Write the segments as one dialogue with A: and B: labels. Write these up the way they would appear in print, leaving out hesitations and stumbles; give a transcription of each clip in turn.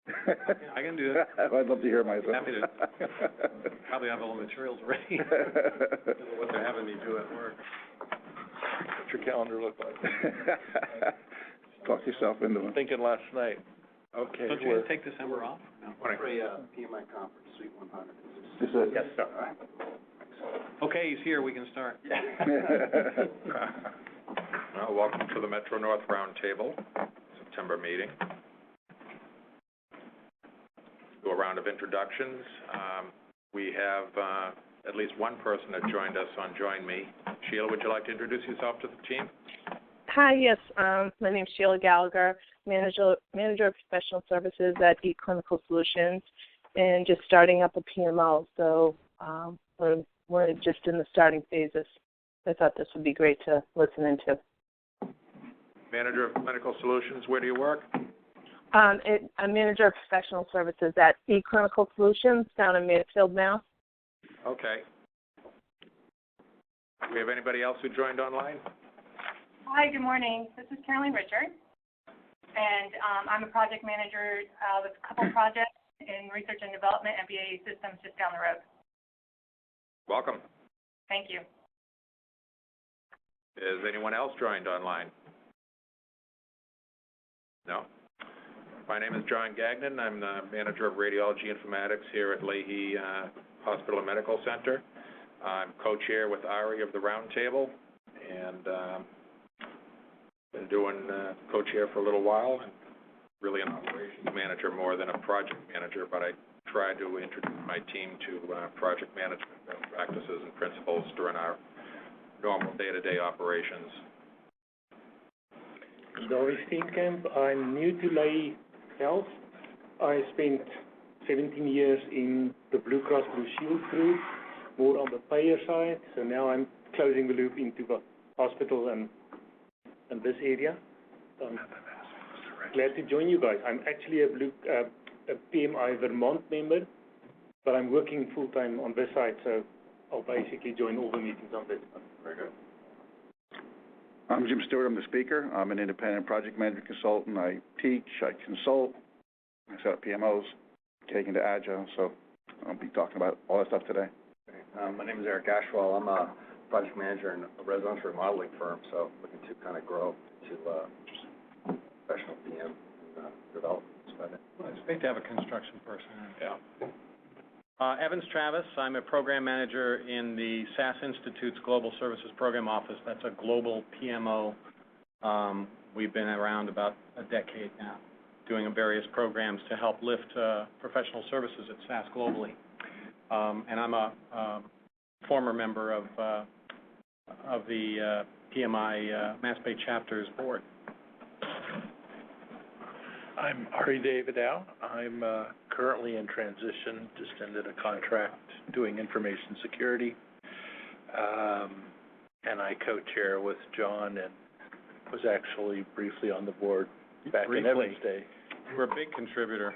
A: I can do that.
B: I'd love to hear myself.
A: Happy to. Probably have all the materials ready. What they're having me do at work.
C: What's your calendar look like?
B: Talk yourself into it.
C: Thinking last night. Okay.
A: Don't you guys take December off? No.
D: For a PMI conference, Suite 100.
B: Just a,
D: Yes, sir. All right.
A: Okay, he's here, we can start.
E: Well, welcome to the MetroNorth Roundtable, September meeting. Do a round of introductions. We have at least one person that joined us on Join Me. Sheila, would you like to introduce yourself to the team?
F: Hi, yes. My name is Sheila Gallagher, manager of professional services at eClinical Solutions, and just starting up a PMO. So we're just in the starting phases. I thought this would be great to listen into.
E: Manager of Clinical Solutions, where do you work?
F: I'm manager of professional services at eClinical Solutions down in Mansfield, Mass.
E: Okay. Do we have anybody else who joined online?
G: Hi, good morning. This is Caroline Richard, and I'm a project manager with a couple projects in research and development and BAE systems just down the road.
E: Welcome.
G: Thank you.
E: Is anyone else joined online? No? My name is John Gagnon. I'm the manager of radiology informatics here at Leahy Hospital and Medical Center. I'm co-chair with Ari of the Roundtable, and been doing co-chair for a little while, and really an operations manager more than a project manager, but I try to introduce my team to project management best practices and principles during our normal day-to-day operations.
H: Doris Steenkamp. I'm new to Leahy Health. I spent 17 years in the Blue Cross Blue Shield group, more on the payer side, so now I'm closing the loop into the hospital and this area. I'm glad to join you guys. I'm actually a PMI Vermont member, but I'm working full-time on this side, so I'll basically join all the meetings on this one.
E: Very good.
B: I'm Jim Stewart. I'm the speaker. I'm an independent project management consultant. I teach, I consult, I set up PMOs, take into Agile, so I'll be talking about all that stuff today.
D: My name is Eric Ashwell. I'm a project manager in a residential remodeling firm, so looking to kind of grow to professional PM and development.
A: Well, it's great to have a construction person.
E: Yeah.
A: Evans Travis, I'm a program manager in the SAS Institute's Global Services Program Office. That's a global PMO. We've been around about a decade now, doing various programs to help lift professional services at SAS globally. And I'm a former member of the PMI Mass Bay Chapters Board.
C: I'm Ari Davidow. I'm currently in transition, just ended a contract doing information security. And I co-chair with John and was actually briefly on the board back in Evans Day.
A: We're a big contributor.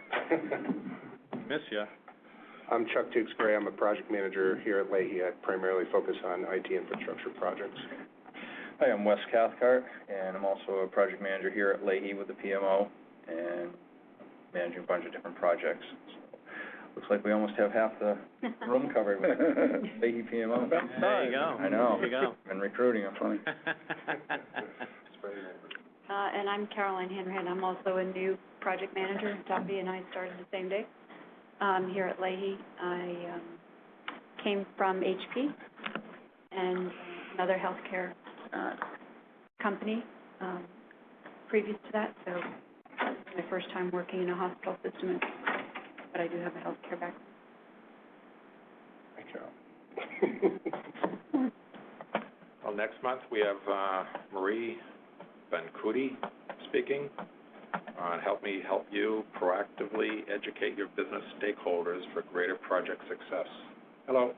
A: Miss ya.
I: I'm Chuck Tewksbury. I'm a project manager here at Leahy. I primarily focus on IT infrastructure projects.
J: Hi, I'm Wes Cathcart, and I'm also a project manager here at Leahy with the PMO and managing a bunch of different projects. So, looks like we almost have half the room covered with Leahy PMO.
A: There you go.
J: I know.
A: There you go.
J: Been recruiting, I'm funny.
K: And I'm Caroline Henry. I'm also a new project manager. Duffy and I started the same day here at Leahy. I came from HP and another healthcare company previous to that, so it's my first time working in a hospital system, but I do have a healthcare background.
E: Thank you. Well, next month we have Marie Bencuti speaking on Help Me Help You Proactively Educate Your Business Stakeholders for Greater Project Success. Hello.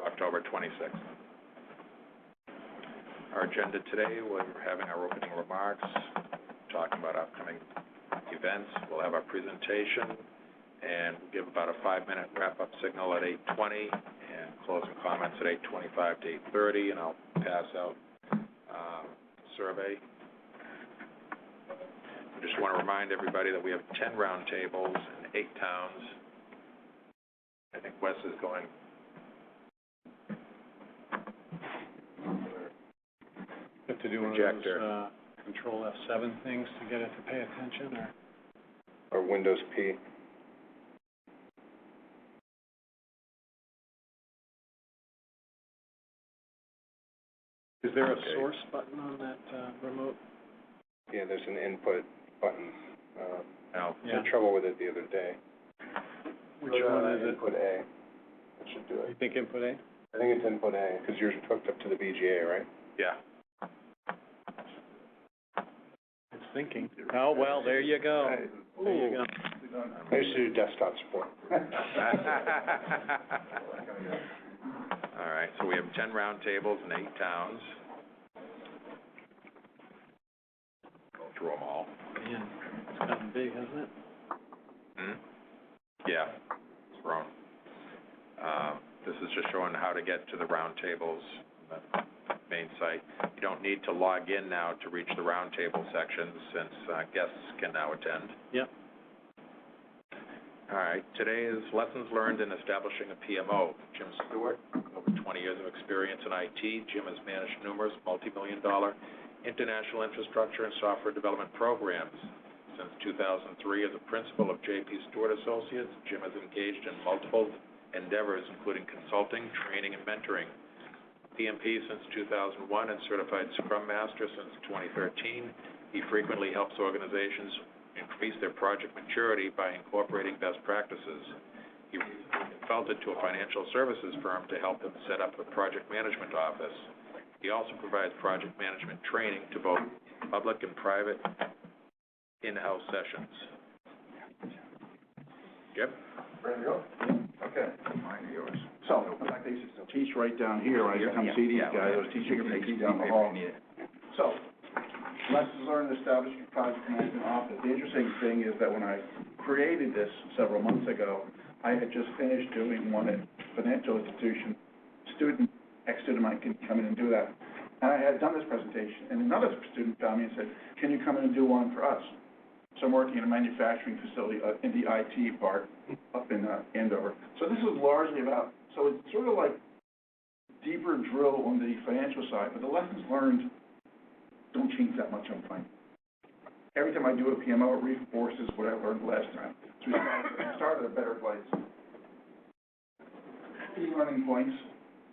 E: October 26th. Our agenda today, we're having our opening remarks, talking about upcoming events. We'll have our presentation, and we'll give about a 5-minute wrap-up signal at 8:20, and closing comments at 8:25 to 8:30, and I'll pass out survey. Just want to remind everybody that we have 10 roundtables in 8 towns. I think Wes is going.
A: Have to do one of those, Control F7 things to get it to pay attention,
I: Or Windows P.
A: Is there a source button on that, remote?
I: Yeah, there's an input button.
E: No.
I: I had trouble with it the other day.
A: Which one is it?
I: Input A. That should do
A: You
I: it.
A: think input A?
I: I think it's input A, because yours is hooked up to the VGA, right?
E: Yeah.
A: It's thinking. Oh, well, there you go.
I: Right.
A: There you go.
I: I used to do desktop support.
E: All right, so we have 10 roundtables in 8 towns. Go through them all.
A: Man, it's gotten big, hasn't it?
E: Yeah, it's grown. This is just showing how to get to the roundtables, the main site. You don't need to log in now to reach the roundtable sections since guests can now attend.
A: Yep.
E: All right, today is lessons learned in establishing a PMO. Jim Stewart, over 20 years of experience in IT. Jim has managed numerous multi-million-dollar international infrastructure and software development programs. Since 2003, as a principal of J.P. Stewart Associates, Jim has engaged in multiple endeavors, including consulting, training, and mentoring. PMP since 2001 and certified Scrum Master since 2013. He frequently helps organizations increase their project maturity by incorporating best practices. He recently consulted to a financial services firm to help them set up a project management office. He also provides project management training to both public and private in-house sessions. Jim?
B: Ready to go? Okay. Mine are yours. So, in fact, they used to teach right down here, when I used to come see these guys, I was teaching them down the hall. So, lessons learned establishing a project management office. The interesting thing is that when I created this several months ago, I had just finished doing one at financial institution. Ex-student of mine can come in and do that. And I had done this presentation, and another student found me and said, can you come in and do one for us? So I'm working in a manufacturing facility in the IT part up in Andover. So this is largely about, so it's sort of like deeper drill on the financial side, but the lessons learned don't change that much, I'm finding. Every time I do a PMO, it reinforces what I learned last time. So we started at a better place. Key learning points.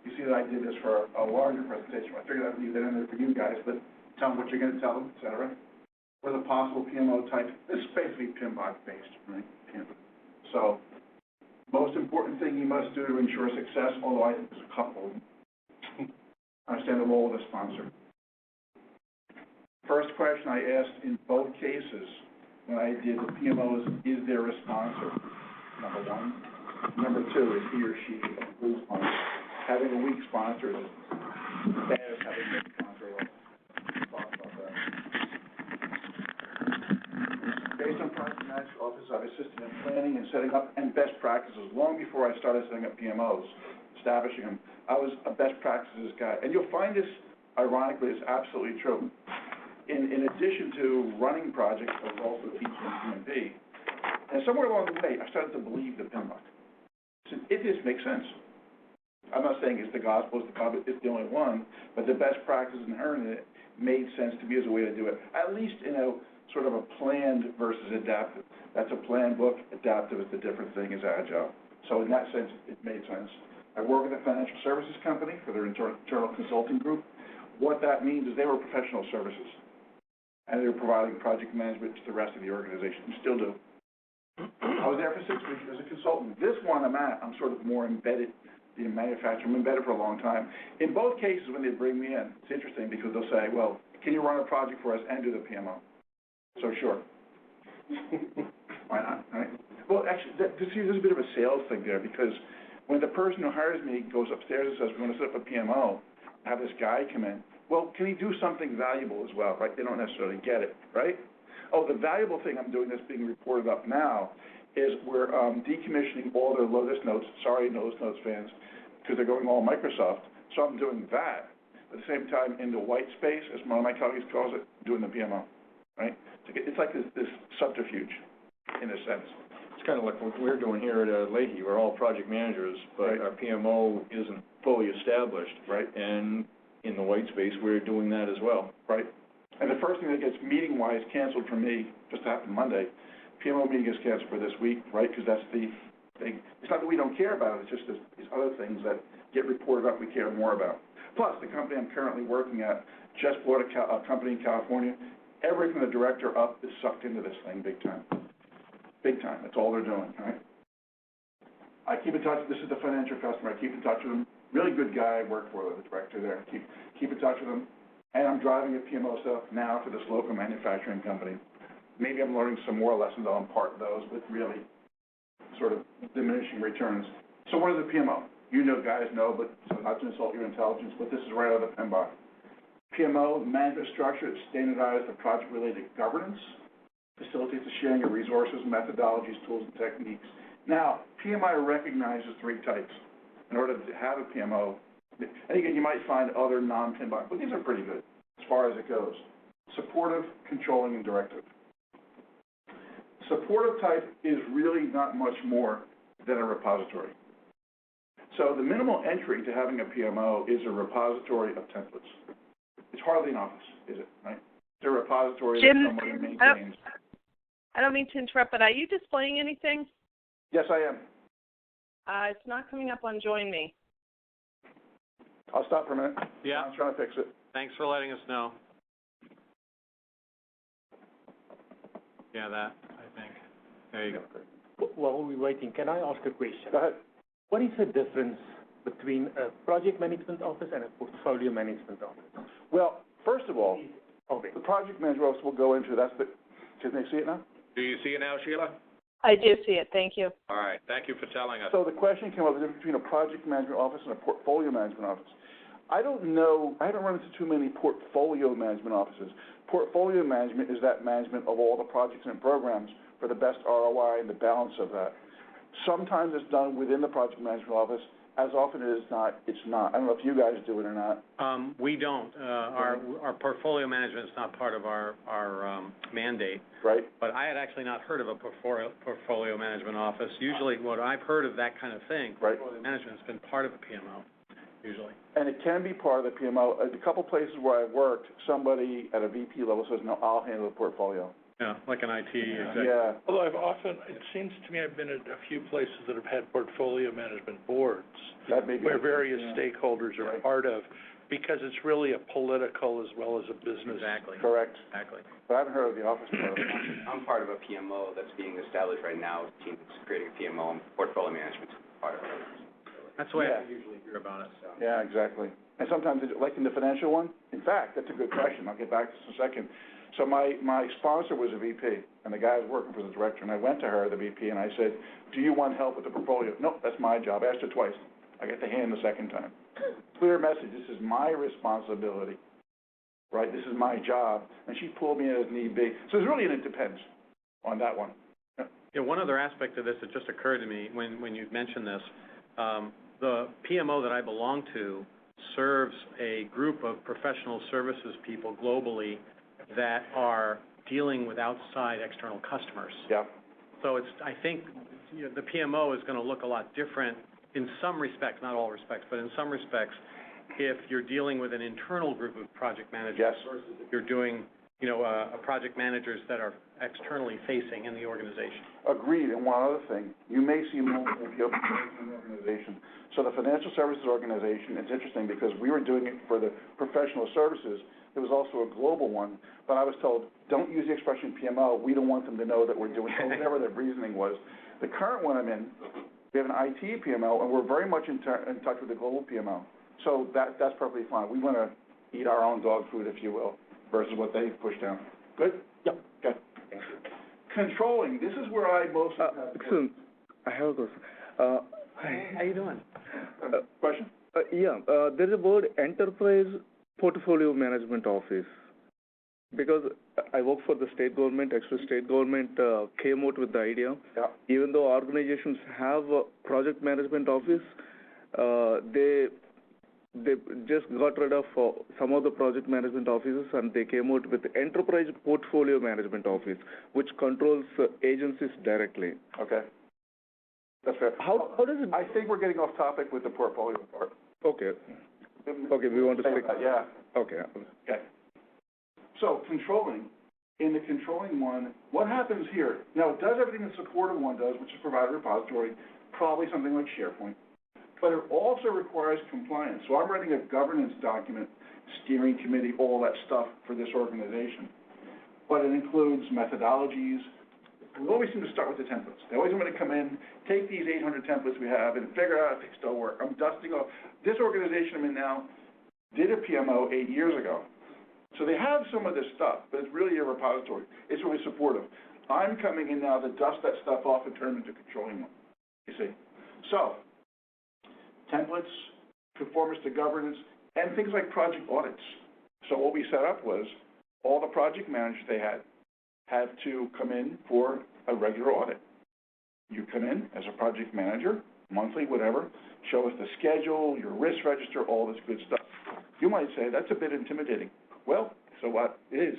B: You see that I did this for a larger presentation. I figured I'd leave that in there for you guys, but tell them what you're going to tell them, et cetera. What are the possible PMO types? This is basically PMBOK based, right? So, most important thing you must do to ensure success, although I think there's a couple of them. Understand the role of the sponsor. First question I asked in both cases when I did the PMOs, is there a sponsor? Number one. Number two, is he or she a good sponsor? Having a weak sponsor is bad as having a good sponsor. Talk about that. Based on project management office, I've assisted in planning and setting up and best practices. Long before I started setting up PMOs, establishing them, I was a best practices guy. And you'll find this, ironically, is absolutely true. In addition to running projects, I was also teaching PMP. And somewhere along the way, I started to believe the PMBOK. It just makes sense. I'm not saying it's the gospel, it's the only one, but the best practices inherent in it made sense to me as a way to do it, at least in a sort of a planned versus adaptive. That's a planned book. Adaptive is the different thing, is agile. So in that sense, it made sense. I work with a financial services company for their internal consulting group. What that means is they were professional services, and they were providing project management to the rest of the organization. We still do. I was there for 6 weeks as a consultant. This one I'm at, I'm sort of more embedded in manufacturing. I'm embedded for a long time. In both cases, when they bring me in, it's interesting because they'll say, well, can you run a project for us and do the PMO? So sure. Why not, right? Well, actually, there's a bit of a sales thing there because when the person who hires me goes upstairs and says, we want to set up a PMO, have this guy come in, well, can he do something valuable as well, right? They don't necessarily get it, right? Oh, the valuable thing I'm doing that's being reported up now is we're decommissioning all their Lotus Notes, sorry Lotus Notes fans, because they're going all Microsoft. So I'm doing that. At the same time, in the white space, as one of my colleagues calls it, doing the PMO. right? It's like this subterfuge, in a sense.
J: It's kind of like what we're doing here at Leahy. We're all project managers, but
B: Right.
J: our PMO isn't fully established.
B: Right.
J: And in the white space, we're doing that as well.
B: Right. And the first thing that gets meeting-wise canceled for me, just happened Monday, PMO meeting is canceled for this week, right? Because that's the thing. It's not that we don't care about it, it's just these other things that get reported up we care more about. Plus, the company I'm currently working at just bought a company in California. Everything from the director up is sucked into this thing big time. Big time. That's all they're doing, right? I keep in touch. This is the financial customer. I keep in touch with him. Really good guy I work for, the director there. Keep in touch with him. And I'm driving a PMO stuff now for this local manufacturing company. Maybe I'm learning some more lessons on part of those, but really sort of diminishing returns. So what is a PMO? You know, guys know, but so not to insult your intelligence, but this is right out of the PMBOK. PMO, management structure, is standardized for project-related governance, facilitates the sharing of resources, methodologies, tools, and techniques. Now, PMI recognizes three types. In order to have a PMO, and again, you might find other non-PMBOK, but these are pretty good as far as it goes. Supportive, controlling, and directive. Supportive type is really not much more than a repository. So the minimal entry to having a PMO is a repository of templates. It's hardly an office, is it, right? It's a repository that somebody maintains.
F: I don't mean to interrupt, but are you displaying anything?
B: Yes, I am.
F: It's not coming up on Join Me.
B: I'll stop for a minute.
A: Yeah.
B: I'm trying to fix it.
A: Thanks for letting us know. Yeah, that, I think. There you go.
H: While we're waiting, can I ask a question?
B: Go ahead.
H: What is the difference between a project management office and a portfolio management office?
B: Well, first of all,
H: Okay.
B: the project manager office will go into, can they see it now?
E: Do you see it now, Sheila?
F: I do see it. Thank you.
E: All right, thank you for telling us.
B: So the question came up, the difference between a project management office and a portfolio management office. I don't know, I haven't run into too many portfolio management offices. Portfolio management is that management of all the projects and programs for the best ROI and the balance of that. Sometimes it's done within the project management office. As often as it's not. I don't know if you guys do it or not.
A: We don't. Our portfolio management is not part of our mandate.
B: Right.
A: But I had actually not heard of a portfolio management office. Usually what I've heard of that kind of thing,
B: right,
A: portfolio management has been part of a PMO, usually.
B: And it can be part of the PMO. A couple places where I've worked, somebody at a VP level says, no, I'll handle the portfolio.
A: Yeah, like an IT executive.
B: Yeah.
C: Although it seems to me I've been at a few places that have had portfolio management boards where various stakeholders are part of, because it's really a political as well as a business.
A: Exactly.
B: Correct.
A: Exactly.
B: But I haven't heard of the office part of it.
D: I'm part of a PMO that's being established right now, a team that's creating a PMO, and portfolio management's part of it.
A: That's the way I usually hear about it. So.
B: Yeah, exactly. And sometimes, like in the financial one, in fact, that's a good question. I'll get back to this in a second. So my sponsor was a VP, and the guy was working for the director, and I went to her, the VP, and I said, do you want help with the portfolio? No, that's my job. I asked her twice. I got the hand the second time. Clear message, this is my responsibility, right? This is my job. And she pulled me in as need be. So it's really it depends on that one.
A: Yeah, one other aspect of this that just occurred to me when you mentioned this, the PMO that I belong to serves a group of professional services people globally that are dealing with outside external customers.
B: Yeah.
A: So I think the PMO is going to look a lot different in some respects, not all respects, but in some respects, if you're dealing with an internal group of project managers versus if you're doing, project managers that are externally facing in the organization.
B: Agreed. And one other thing, you may see multiple people in the organization. So the financial services organization, it's interesting because we were doing it for the professional services. There was also a global one, but I was told, don't use the expression PMO. We don't want them to know that we're doing whatever their reasoning was. The current one I'm in, we have an IT PMO, and we're very much in touch with the global PMO. So that's perfectly fine. We want to eat our own dog food, if you will, versus what they push down. Good?
H: Yep.
B: Good. Thank you. Controlling. This is where I mostly have...
L: Excellent. I have a question.
A: Hi. How you doing?
B: Question?
L: There is a word enterprise portfolio management office. Because I work for the state government, actually state government came out with the idea.
B: Yeah.
L: Even though organizations have a project management office, they they just got rid of some of the project management offices, and they came out with enterprise portfolio management office, which controls agencies directly.
B: Okay. That's fair.
L: How does it?
B: I think we're getting off topic with the portfolio part.
L: Okay. Okay, we want to stick.
B: Yeah.
L: Okay.
B: Okay. So controlling, in the controlling one, what happens here? Now, it does everything the supportive one does, which is provide a repository, probably something like SharePoint. But it also requires compliance. So I'm writing a governance document, steering committee, all that stuff for this organization. But it includes methodologies. We always seem to start with the templates. They always want me to come in, take these 800 templates we have, and figure out if they still work. I'm dusting off. This organization I'm in now did a PMO 8 years ago. So they have some of this stuff, but it's really a repository. It's really supportive. I'm coming in now to dust that stuff off and turn it into controlling one, you see. So, templates, conformance to governance, and things like project audits. So what we set up was all the project managers they had to come in for a regular audit. You come in as a project manager, monthly, whatever, show us the schedule, your risk register, all this good stuff. You might say, that's a bit intimidating. Well, so what? It is.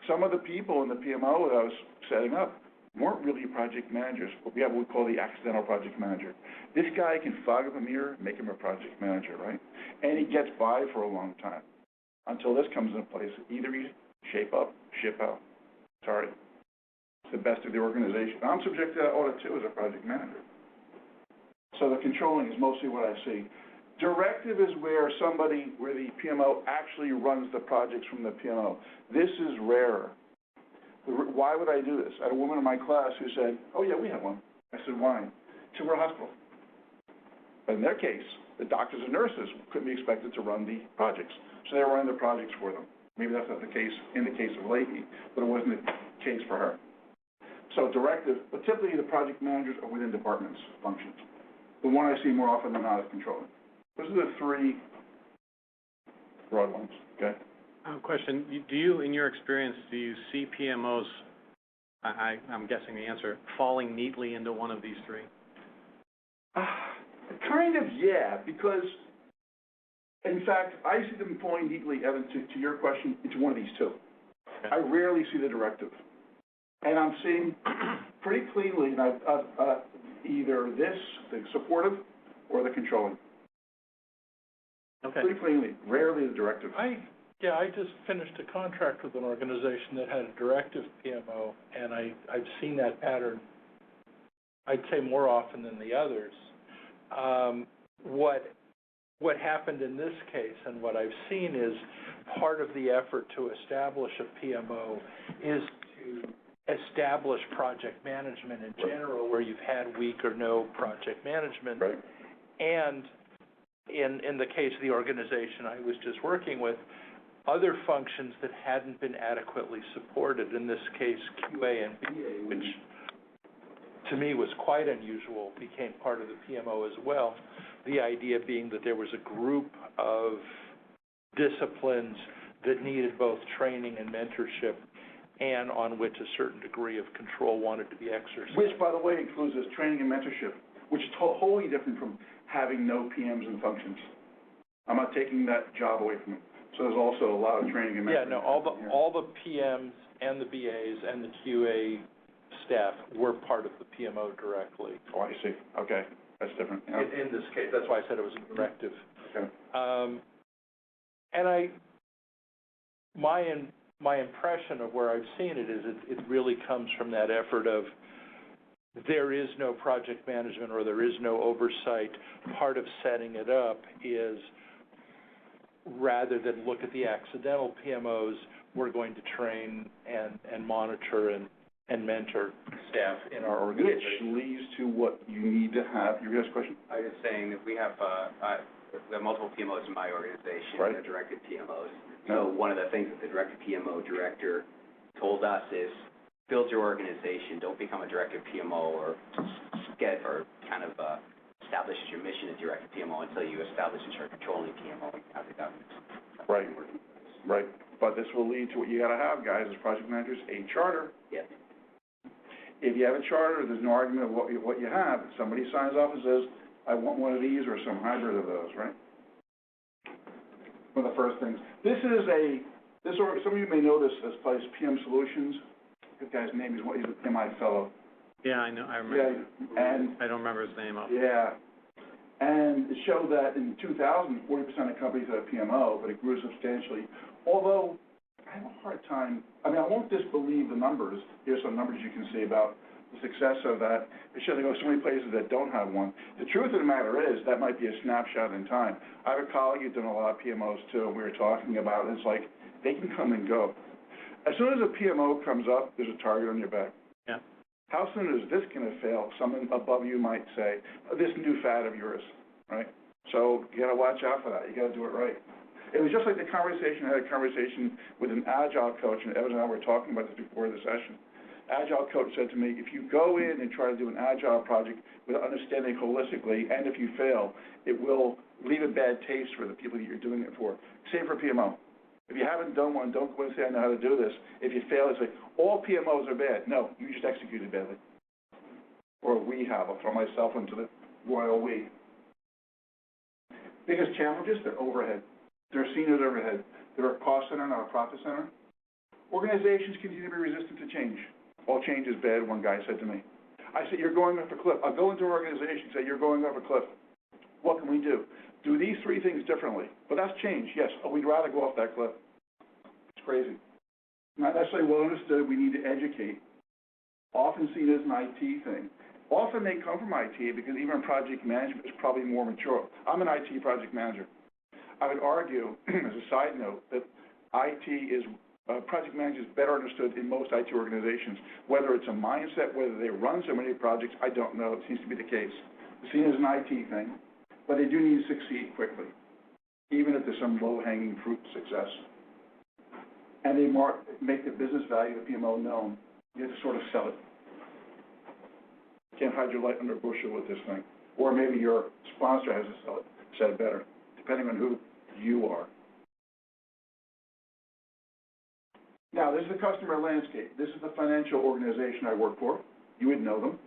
B: Some of the people in the PMO that I was setting up weren't really project managers, but we have what we call the accidental project manager. This guy can fog up a mirror, make him a project manager, right? And he gets by for a long time until this comes into place. Either you shape up, ship out. Sorry. It's the best of the organization. I'm subject to that audit too as a project manager. So the controlling is mostly what I see. Directive is where the PMO actually runs the projects from the PMO. This is rarer. Why would I do this? I had a woman in my class who said, oh yeah, we have one. I said, why? She said, we're a hospital. But in their case, the doctors and nurses couldn't be expected to run the projects. So they were running the projects for them. Maybe that's not the case in the case of Leahy, but it wasn't the case for her. So directive, but typically the project managers are within departments, functions. The one I see more often than not is controlling. Those are the three broad ones, okay?
A: Question, do you, in your experience, do you see PMOs, I'm guessing the answer, falling neatly into one of these three?
B: Kind of, yeah, because, in fact, I see them falling neatly, Evan, to your question, into one of these two. Okay. I rarely see the directive. And I'm seeing pretty cleanly either this, the supportive, or the controlling.
A: Okay.
B: Pretty cleanly, rarely the directive.
C: I just finished a contract with an organization that had a directive PMO, and I've seen that pattern, I'd say more often than the others. What happened in this case and what I've seen is part of the effort to establish a PMO is to establish project management in general, where you've had weak or no project management.
B: Right.
C: And in the case of the organization I was just working with, other functions that hadn't been adequately supported, in this case QA and BA, which to me was quite unusual, became part of the PMO as well. The idea being that there was a group of disciplines that needed both training and mentorship, and on which a certain degree of control wanted to be exercised.
B: Which, by the way, includes this training and mentorship, which is wholly different from having no PMs and functions. I'm not taking that job away from them. So there's also a lot of training and mentoring.
C: Yeah, no, all the PMs and the BAs and the QA staff were part of the PMO directly.
B: Oh, I see. Okay, that's different. Yeah.
C: In this case, that's why I said it was a directive.
B: Okay.
C: And my impression of where I've seen it is it really comes from that effort of there is no project management or there is no oversight. Part of setting it up is, rather than look at the accidental PMOs, we're going to train and monitor and mentor staff in our organization.
B: Which leads to what you need to have. Your next question?
M: I was saying that we have multiple PMOs in my organization,
B: right.
M: They're directed PMOs. So one of the things that the directed PMO director told us is, build your organization, don't become a directed PMO or establish your mission as directed PMO until you establish your controlling PMO.
B: Right, right. But this will lead to what you got to have, guys, as project managers, a charter.
M: Yes.
B: If you have a charter, there's no argument of what you have. If somebody signs off and says, I want one of these or some hybrid of those, right? one of the first things. Some of you may know this place, PM Solutions. The guy's name, he's a MI fellow.
A: Yeah, I know, I remember.
B: Yeah, and
A: I don't remember his name.
B: yeah, and it showed that in 2000, 40% of companies had a PMO, but it grew substantially. Although I have a hard time. I mean, I won't disbelieve the numbers. Here's some numbers you can see about the success of that. It shows there go so many places that don't have one. The truth of the matter is that might be a snapshot in time. I have a colleague who's done a lot of PMOs too, and we were talking about it. It's like they can come and go. As soon as a PMO comes up, there's a target on your back.
A: Yeah.
B: How soon is this going to fail? Someone above you might say, this new fad of yours, right? So you got to watch out for that. You got to do it right. It was just like the conversation, I had a conversation with an Agile coach, and Evan and I were talking about this before the session. Agile coach said to me, if you go in and try to do an Agile project without understanding holistically, and if you fail, it will leave a bad taste for the people that you're doing it for. Same for PMO. If you haven't done one, don't go and say, I know how to do this. If you fail, it's like, all PMOs are bad. No, you just executed badly. Or we have. I'll throw myself into the royal we. Biggest challenges, they're overhead. They're seen as overhead. They're a cost center, not a profit center. Organizations continue to be resistant to change. All change is bad, one guy said to me. I said, you're going off a cliff. I'll go into an organization and say, you're going off a cliff. What can we do? Do these three things differently. But that's change, yes. We'd rather go off that cliff. It's crazy. Not necessarily well understood. We need to educate. Often seen as an IT thing. Often they come from IT because even project management is probably more mature. I'm an IT project manager. I would argue, as a side note, that IT is project management is better understood in most IT organizations. Whether it's a mindset, whether they run so many projects, I don't know. It seems to be the case. It's seen as an IT thing, but they do need to succeed quickly, even if there's some low-hanging fruit success. And they make the business value of PMO known. You have to sort of sell it. Can't hide your light under a bushel with this thing. Or maybe your sponsor has to sell it, said it better, depending on who you are. Now, this is the customer landscape. This is the financial organization I work for. You would know them.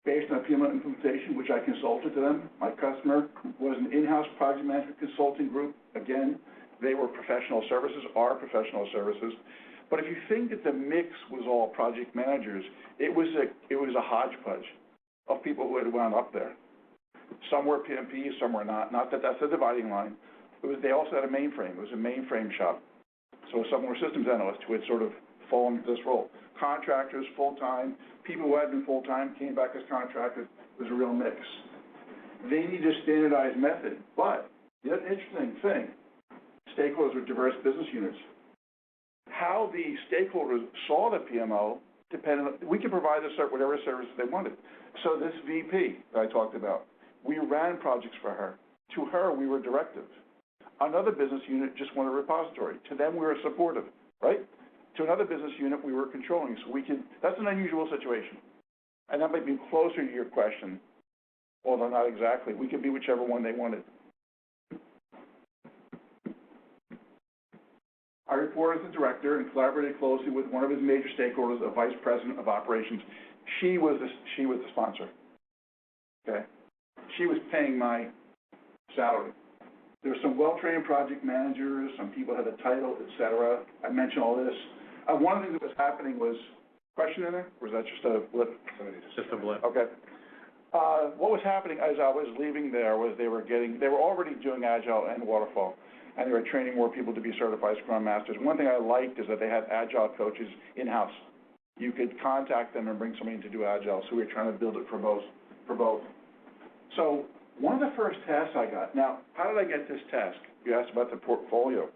B: Based on a PMO implementation, which I consulted to them, my customer was an in-house project management consulting group. Again, they were professional services, are professional services. But if you think that the mix was all project managers, it was a hodgepodge of people who had wound up there. Some were PMPs, some were not. Not that that's the dividing line. They also had a mainframe. It was a mainframe shop. So some were systems analysts who had sort of fallen into this role. Contractors, full-time, people who had been full-time came back as contractors. It was a real mix. They need a standardized method, but the other interesting thing, stakeholders with diverse business units. How the stakeholders saw the PMO depended on, we could provide whatever services they wanted. So this VP that I talked about, we ran projects for her. To her, we were directive. Another business unit just wanted a repository. To them, we were supportive, right? To another business unit, we were controlling. So that's an unusual situation. And that might be closer to your question, although not exactly. We could be whichever one they wanted. I reported as the director and collaborated closely with one of his major stakeholders, a vice president of operations. She was the sponsor. Okay? She was paying my salary. There were some well-trained project managers, some people had a title, et cetera. I mentioned all this. One of the things that was happening was, question in there? Or was that just a blip?
A: Just a blip.
B: Okay. What was happening as I was leaving there was they were already doing Agile and Waterfall, and they were training more people to be certified Scrum Masters. One thing I liked is that they had Agile coaches in-house. You could contact them and bring somebody in to do Agile, so we were trying to build it for both. So one of the first tasks I got, now, how did I get this task? You asked about the portfolio.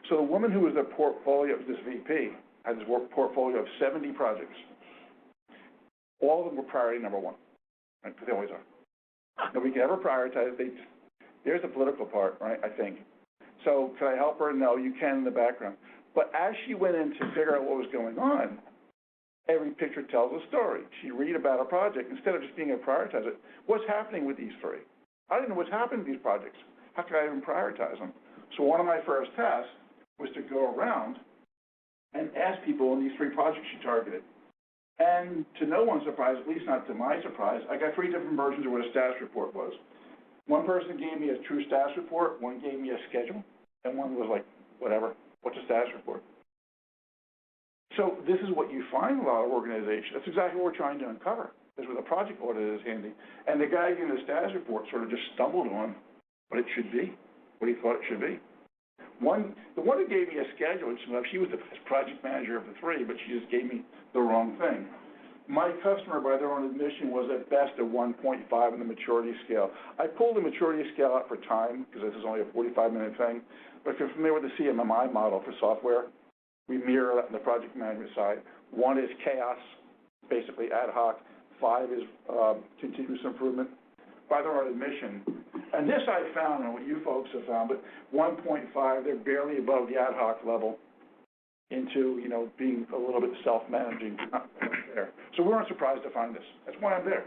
B: So the woman who was the portfolio, this VP, had this portfolio of 70 projects. All of them were priority number one, right? Because they always are. Nobody can ever prioritize. There's the political part, right, I think. So can I help her? No, you can in the background. But as she went in to figure out what was going on, every picture tells a story. She'd read about a project instead of just being a prioritizer. What's happening with these three? I didn't know what's happening with these projects. How could I even prioritize them? So one of my first tasks was to go around and ask people on these three projects she targeted. And to no one's surprise, at least not to my surprise, I got three different versions of what a status report was. One person gave me a true status report, one gave me a schedule, and one was like, whatever, what's a status report? So this is what you find in a lot of organizations. That's exactly what we're trying to uncover. Is where the project audit is handy. And the guy giving the status report sort of just stumbled on what it should be, what he thought it should be. The one who gave me a schedule, she was the project manager of the three, but she just gave me the wrong thing. My customer, by their own admission, was at best a 1.5 in the maturity scale. I pulled the maturity scale out for time, because this is only a 45-minute thing. But if you're familiar with the CMMI model for software, we mirror that on the project management side. 1 is chaos, basically ad hoc. 5 is continuous improvement. By their own admission. And this I found, and what you folks have found, but 1.5, they're barely above the ad hoc level into, being a little bit self-managing, not there. So we weren't surprised to find this. That's why I'm there.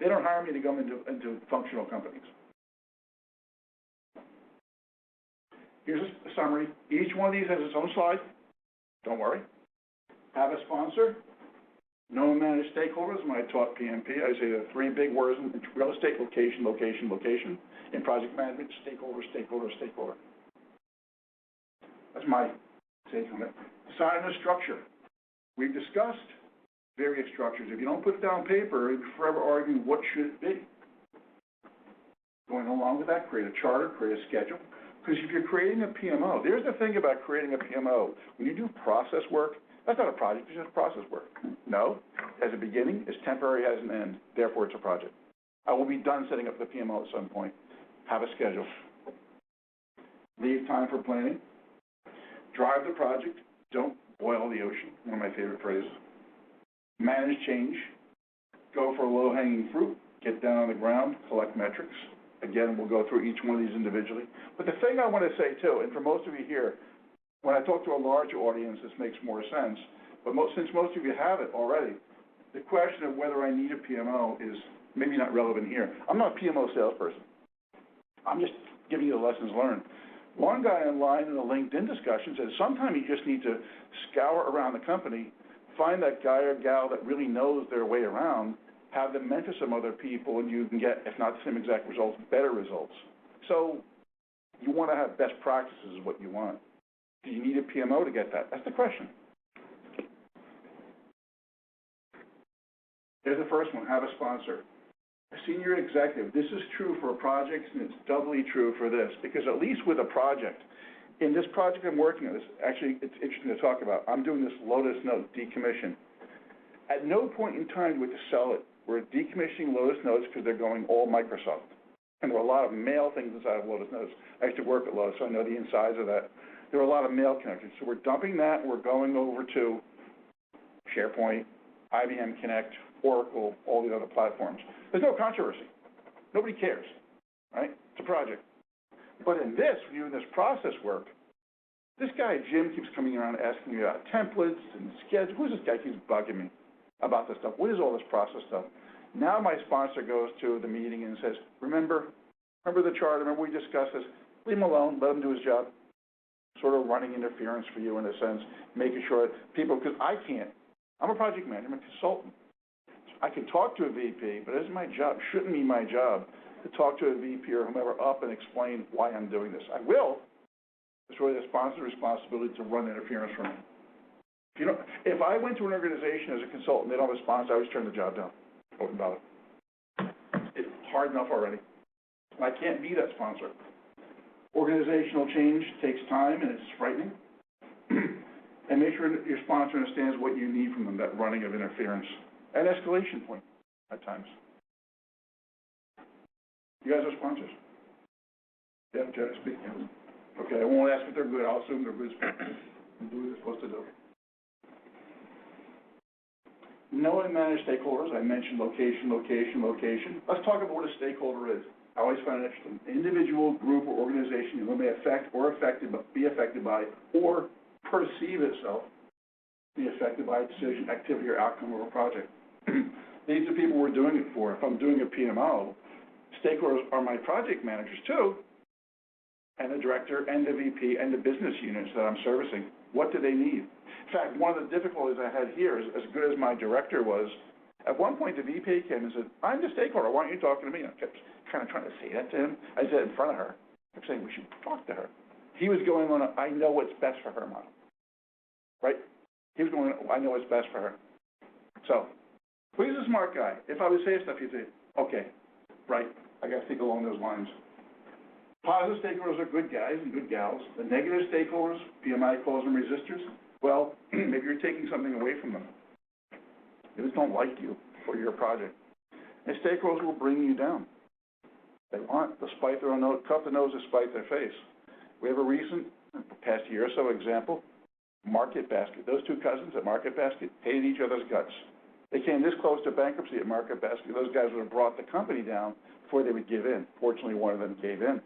B: They don't hire me to come into functional companies. Here's a summary. Each one of these has its own slide. Don't worry. Have a sponsor. Know and manage stakeholders. When I taught PMP, I say there are 3 big words in real estate: location, location, location. In project management, stakeholder, stakeholder, stakeholder. That's my take on it. Design a structure. We've discussed various structures. If you don't put it down on paper, you'll forever argue what should it be. Going along with that, create a charter, create a schedule. Because if you're creating a PMO, there's the thing about creating a PMO. When you do process work, that's not a project, it's just process work. No, it has a beginning, it's temporary, has an end, therefore it's a project. I will be done setting up the PMO at some point. Have a schedule. Leave time for planning. Drive the project, don't boil the ocean, one of my favorite phrases. Manage change. Go for low-hanging fruit, get down on the ground, collect metrics. Again, we'll go through each one of these individually. But the thing I want to say too, and for most of you here, when I talk to a larger audience, this makes more sense. But since most of you have it already, the question of whether I need a PMO is maybe not relevant here. I'm not a PMO salesperson. I'm just giving you the lessons learned. One guy online in a LinkedIn discussion said sometimes you just need to scour around the company, find that guy or gal that really knows their way around, have them mentor some other people, and you can get, if not the same exact results, better results. So you want to have best practices is what you want. Do you need a PMO to get that? That's the question. Here's the first one, have a sponsor. A senior executive. This is true for projects, and it's doubly true for this, because at least with a project, in this project I'm working on, actually it's interesting to talk about. I'm doing this Lotus Note decommission. At no point in time do we have to sell it. We're decommissioning Lotus Notes because they're going all Microsoft. And there are a lot of mail things inside of Lotus Notes. I used to work at Lotus, so I know the insides of that. There are a lot of mail connections. So we're dumping that, and we're going over to SharePoint, IBM Connect, Oracle, all the other platforms. There's no controversy. Nobody cares, right? It's a project. But in this, when you're in this process work, this guy, Jim, keeps coming around asking me about templates and schedules. Who's this guy keeps bugging me about this stuff? What is all this process stuff? Now my sponsor goes to the meeting and says, remember the chart, remember we discussed this? Leave him alone, let him do his job. Sort of running interference for you in a sense, making sure that people, because I can't. I'm a project manager, I'm a consultant. I can talk to a VP, but it isn't my job, shouldn't be my job to talk to a VP or whomever up and explain why I'm doing this. I will. It's really the sponsor's responsibility to run interference for me. If I went to an organization as a consultant, they don't have a sponsor, I always turn the job down. I wouldn't bother. It's hard enough already. I can't be that sponsor. Organizational change takes time and it's frightening. And make sure your sponsor understands what you need from them, that running of interference. An escalation point at times. You guys are sponsors? Yeah, generally speaking. Okay, I won't ask if they're good. I'll assume they're good sponsors and do what they're supposed to do. Know and manage stakeholders. I mentioned location, location, location. Let's talk about what a stakeholder is. I always find it interesting. Individual, group, or organization who may affect or be affected by or perceive itself be affected by a decision, activity, or outcome of a project. These are people we're doing it for. If I'm doing a PMO, stakeholders are my project managers too, and the director, and the VP, and the business units that I'm servicing. What do they need? In fact, one of the difficulties I had here is, as good as my director was, at one point the VP came and said, I'm the stakeholder, why aren't you talking to me? And I kept kind of trying to say that to him. I said it in front of her. I kept saying, we should talk to her. He was going on a, I know what's best for her model, right? He was going, I know what's best for her. So, but he's a smart guy. If I would say stuff, he'd say, okay, right, I gotta think along those lines. Positive stakeholders are good guys and good gals. The negative stakeholders, PMI calls them resistors. Well, maybe you're taking something away from them. They just don't like you or your project. And stakeholders will bring you down. They want to spite their own nose, cut the nose to spite their face. We have a recent, past year or so example, Market Basket. Those two cousins at Market Basket hated each other's guts. They came this close to bankruptcy at Market Basket. Those guys would have brought the company down before they would give in. Fortunately, one of them gave in.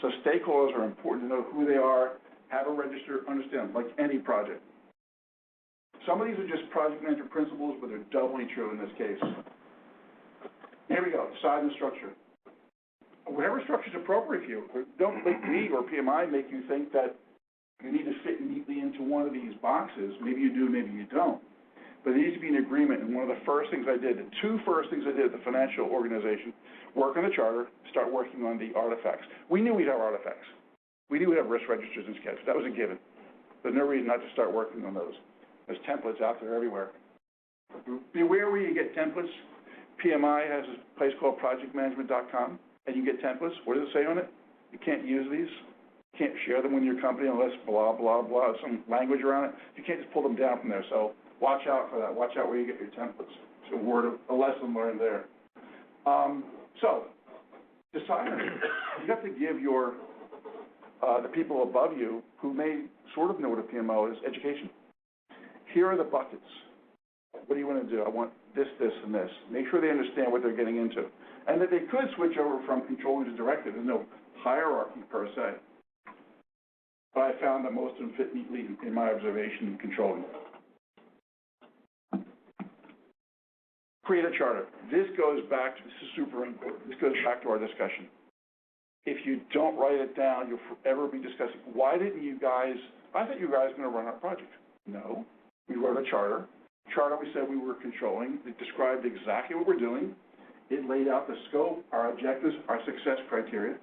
B: So stakeholders are important to know who they are, have a register, understand, like any project. Some of these are just project manager principles, but they're doubly true in this case. Here we go, size and structure. Whatever structure is appropriate for you. Don't let me or PMI make you think that you need to fit neatly into one of these boxes. Maybe you do, maybe you don't. But there needs to be an agreement, and one of the first things I did, the two first things I did at the financial organization, work on the charter, start working on the artifacts. We knew we'd have artifacts. We knew we'd have risk registers and schedules. That was a given. There's no reason not to start working on those. There's templates out there everywhere. Beware where you get templates. PMI has a place called projectmanagement.com, and you get templates. What does it say on it? You can't use these. You can't share them with your company unless blah, blah, blah, some language around it. You can't just pull them down from there. So watch out for that. Watch out where you get your templates. It's a lesson learned there. So decide on it. You have to give your the people above you who may sort of know what a PMO is education. Here are the buckets. What do you want to do? I want this, this, and this. Make sure they understand what they're getting into. And that they could switch over from controller to director. There's no hierarchy per se. But I found that most of them fit neatly in my observation in controlling. Create a charter. This is super important. This goes back to our discussion. If you don't write it down, you'll forever be discussing, why didn't you guys, I thought you guys were going to run our project. No, we wrote a charter. Charter we said we were controlling. It described exactly what we're doing. It laid out the scope, our objectives, our success criteria.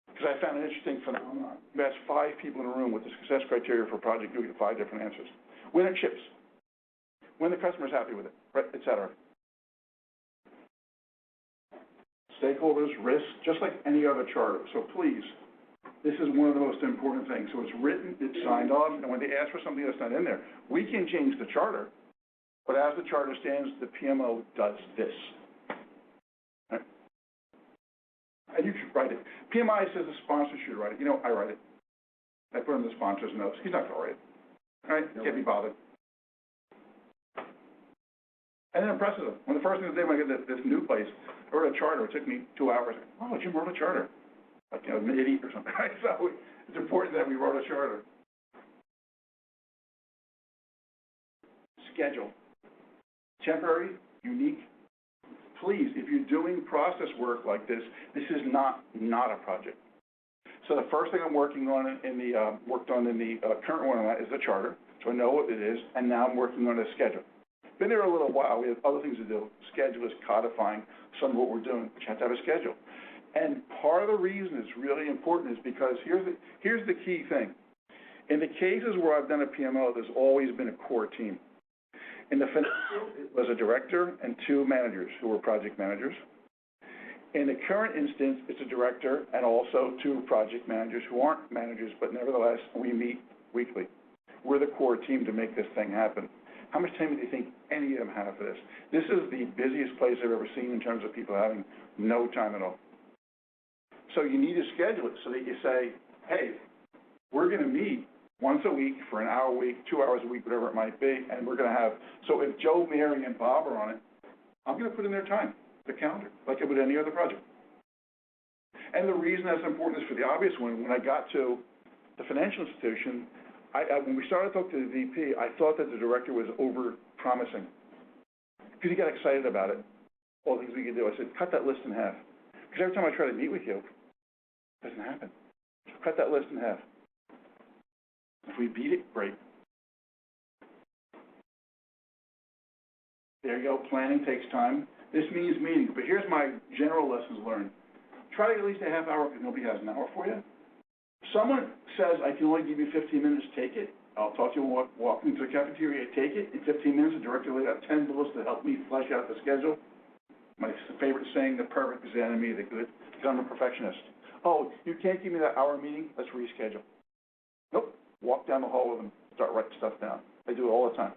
B: Because I found an interesting phenomenon. You asked 5 people in a room with the success criteria for a project, you get 5 different answers. When it ships, when the customer's happy with it, right, et cetera. Stakeholders, risks, just like any other charter. So please, this is one of the most important things. So it's written, it's signed off, and when they ask for something that's not in there, we can change the charter, but as the charter stands, the PMO does this. Right? And you should write it. PMI says the sponsor should write it. You know, I write it. I put in the sponsor's notes. He's not going to write it. All right? Can't be bothered. And then impresses them. One of the first things I did when I got this new place, I wrote a charter. It took me 2 hours. Oh, Jim wrote a charter. Like, you know, an idiot or something. Right? So it's important that we wrote a charter. Schedule. Temporary, unique. Please, if you're doing process work like this, this is not a project. So the first thing I'm working on worked on in the current one on that is the charter. So I know what it is, and now I'm working on a schedule. Been there a little while. We have other things to do. Schedule is codifying some of what we're doing, but you have to have a schedule. And part of the reason it's really important is because here's the key thing. In the cases where I've done a PMO, there's always been a core team. In the financial, it was a director and 2 managers who were project managers. In the current instance, it's a director and also 2 project managers who aren't managers, but nevertheless, we meet weekly. We're the core team to make this thing happen. How much time do you think any of them have for this? This is the busiest place I've ever seen in terms of people having no time at all. So you need to schedule it so that you say, hey, we're going to meet once a week for an hour a week, 2 hours a week, whatever it might be, and we're going to have, so if Joe, Mary, and Bob are on it, I'm going to put in their time, the calendar, like I would any other project. And the reason that's important is for the obvious one. When I got to the financial institution, when we started talking to the VP, I thought that the director was over-promising. Because he got excited about it, all the things we could do. I said, cut that list in half. Because every time I try to meet with you, it doesn't happen. So cut that list in half. If we beat it, great. There you go. Planning takes time. This means meetings. But here's my general lessons learned. Try to get at least a half hour because nobody has an hour for you. Someone says, I can only give you 15 minutes, take it. I'll talk to you, walk into the cafeteria, take it. In 15 minutes, the director laid out 10 bullets to help me flesh out the schedule. My favorite saying, the perfect is the enemy of the good, because I'm a perfectionist. Oh, you can't give me that hour meeting? Let's reschedule. Nope. Walk down the hall with them, start writing stuff down. I do it all the time.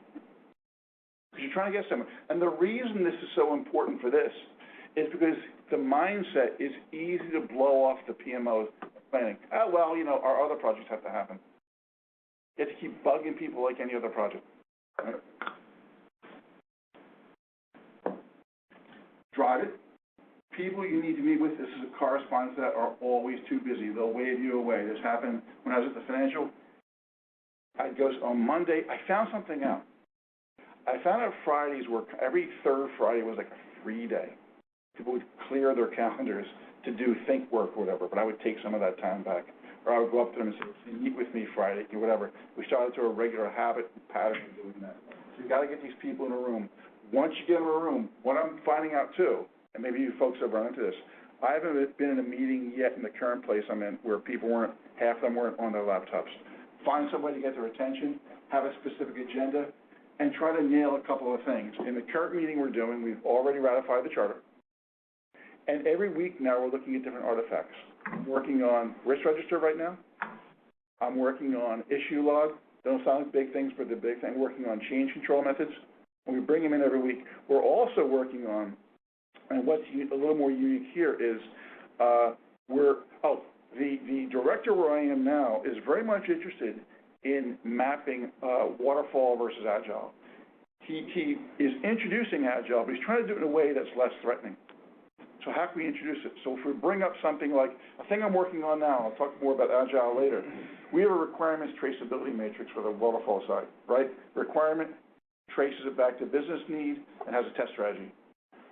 B: Because you're trying to get somewhere. And the reason this is so important for this is because the mindset is easy to blow off the PMO's planning. Oh, well, you know, our other projects have to happen. You have to keep bugging people like any other project. Right? Drive it. People you need to meet with, this is a correspondence that are always too busy. They'll wave you away. This happened when I was at the financial. I goes on Monday, I found something out. I found out Fridays were, every third Friday was like a free day. People would clear their calendars to do think work or whatever, but I would take some of that time back. Or I would go up to them and say, meet with me Friday, or whatever. We started to a regular habit and pattern of doing that. So you gotta get these people in a room. Once you get in a room, what I'm finding out too, and maybe you folks have run into this, I haven't been in a meeting yet in the current place I'm in where people weren't, half of them weren't on their laptops. Find somebody to get their attention, have a specific agenda, and try to nail a couple of things. In the current meeting we're doing, we've already ratified the charter. And every week now we're looking at different artifacts. I'm working on risk register right now. I'm working on issue log. They don't sound like big things, but they're big things. I'm working on change control methods. And we bring them in every week. We're also working on, and what's a little more unique here is, the director where I am now is very much interested in mapping waterfall versus agile. He is introducing agile, but he's trying to do it in a way that's less threatening. So how can we introduce it? So if we bring up something like, a thing I'm working on now, I'll talk more about agile later, we have a requirements traceability matrix for the waterfall side, right? Requirement traces it back to business need and has a test strategy.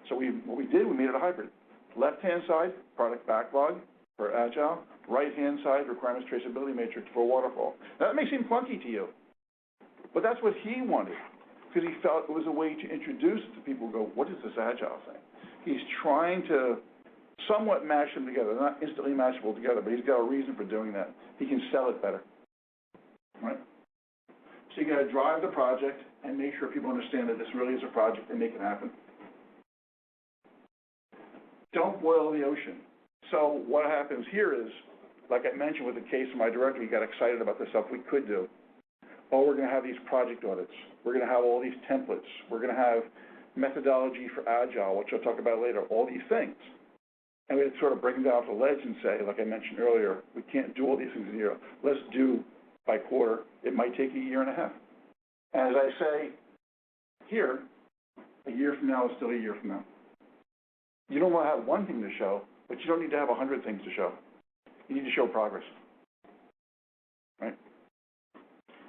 B: So what we did, we made it a hybrid. Left-hand side, product backlog for agile. Right-hand side, requirements traceability matrix for waterfall. Now, that may seem clunky to you, but that's what he wanted, because he felt it was a way to introduce it to people who go, what is this agile thing? He's trying to somewhat mash them together. They're not instantly mashable together, but he's got a reason for doing that. He can sell it better, right? So you got to drive the project and make sure people understand that this really is a project and make it happen. Don't boil the ocean. So what happens here is, like I mentioned with the case of my director, he got excited about the stuff we could do. Oh, we're going to have these project audits. We're going to have all these templates. We're going to have methodology for agile, which I'll talk about later, all these things. And we had to sort of bring them down off the ledge and say, like I mentioned earlier, we can't do all these things in a year. Let's do by quarter. It might take a year and a half. And as I say here, a year from now is still a year from now. You don't want to have one thing to show, but you don't need to have 100 things to show. You need to show progress, right?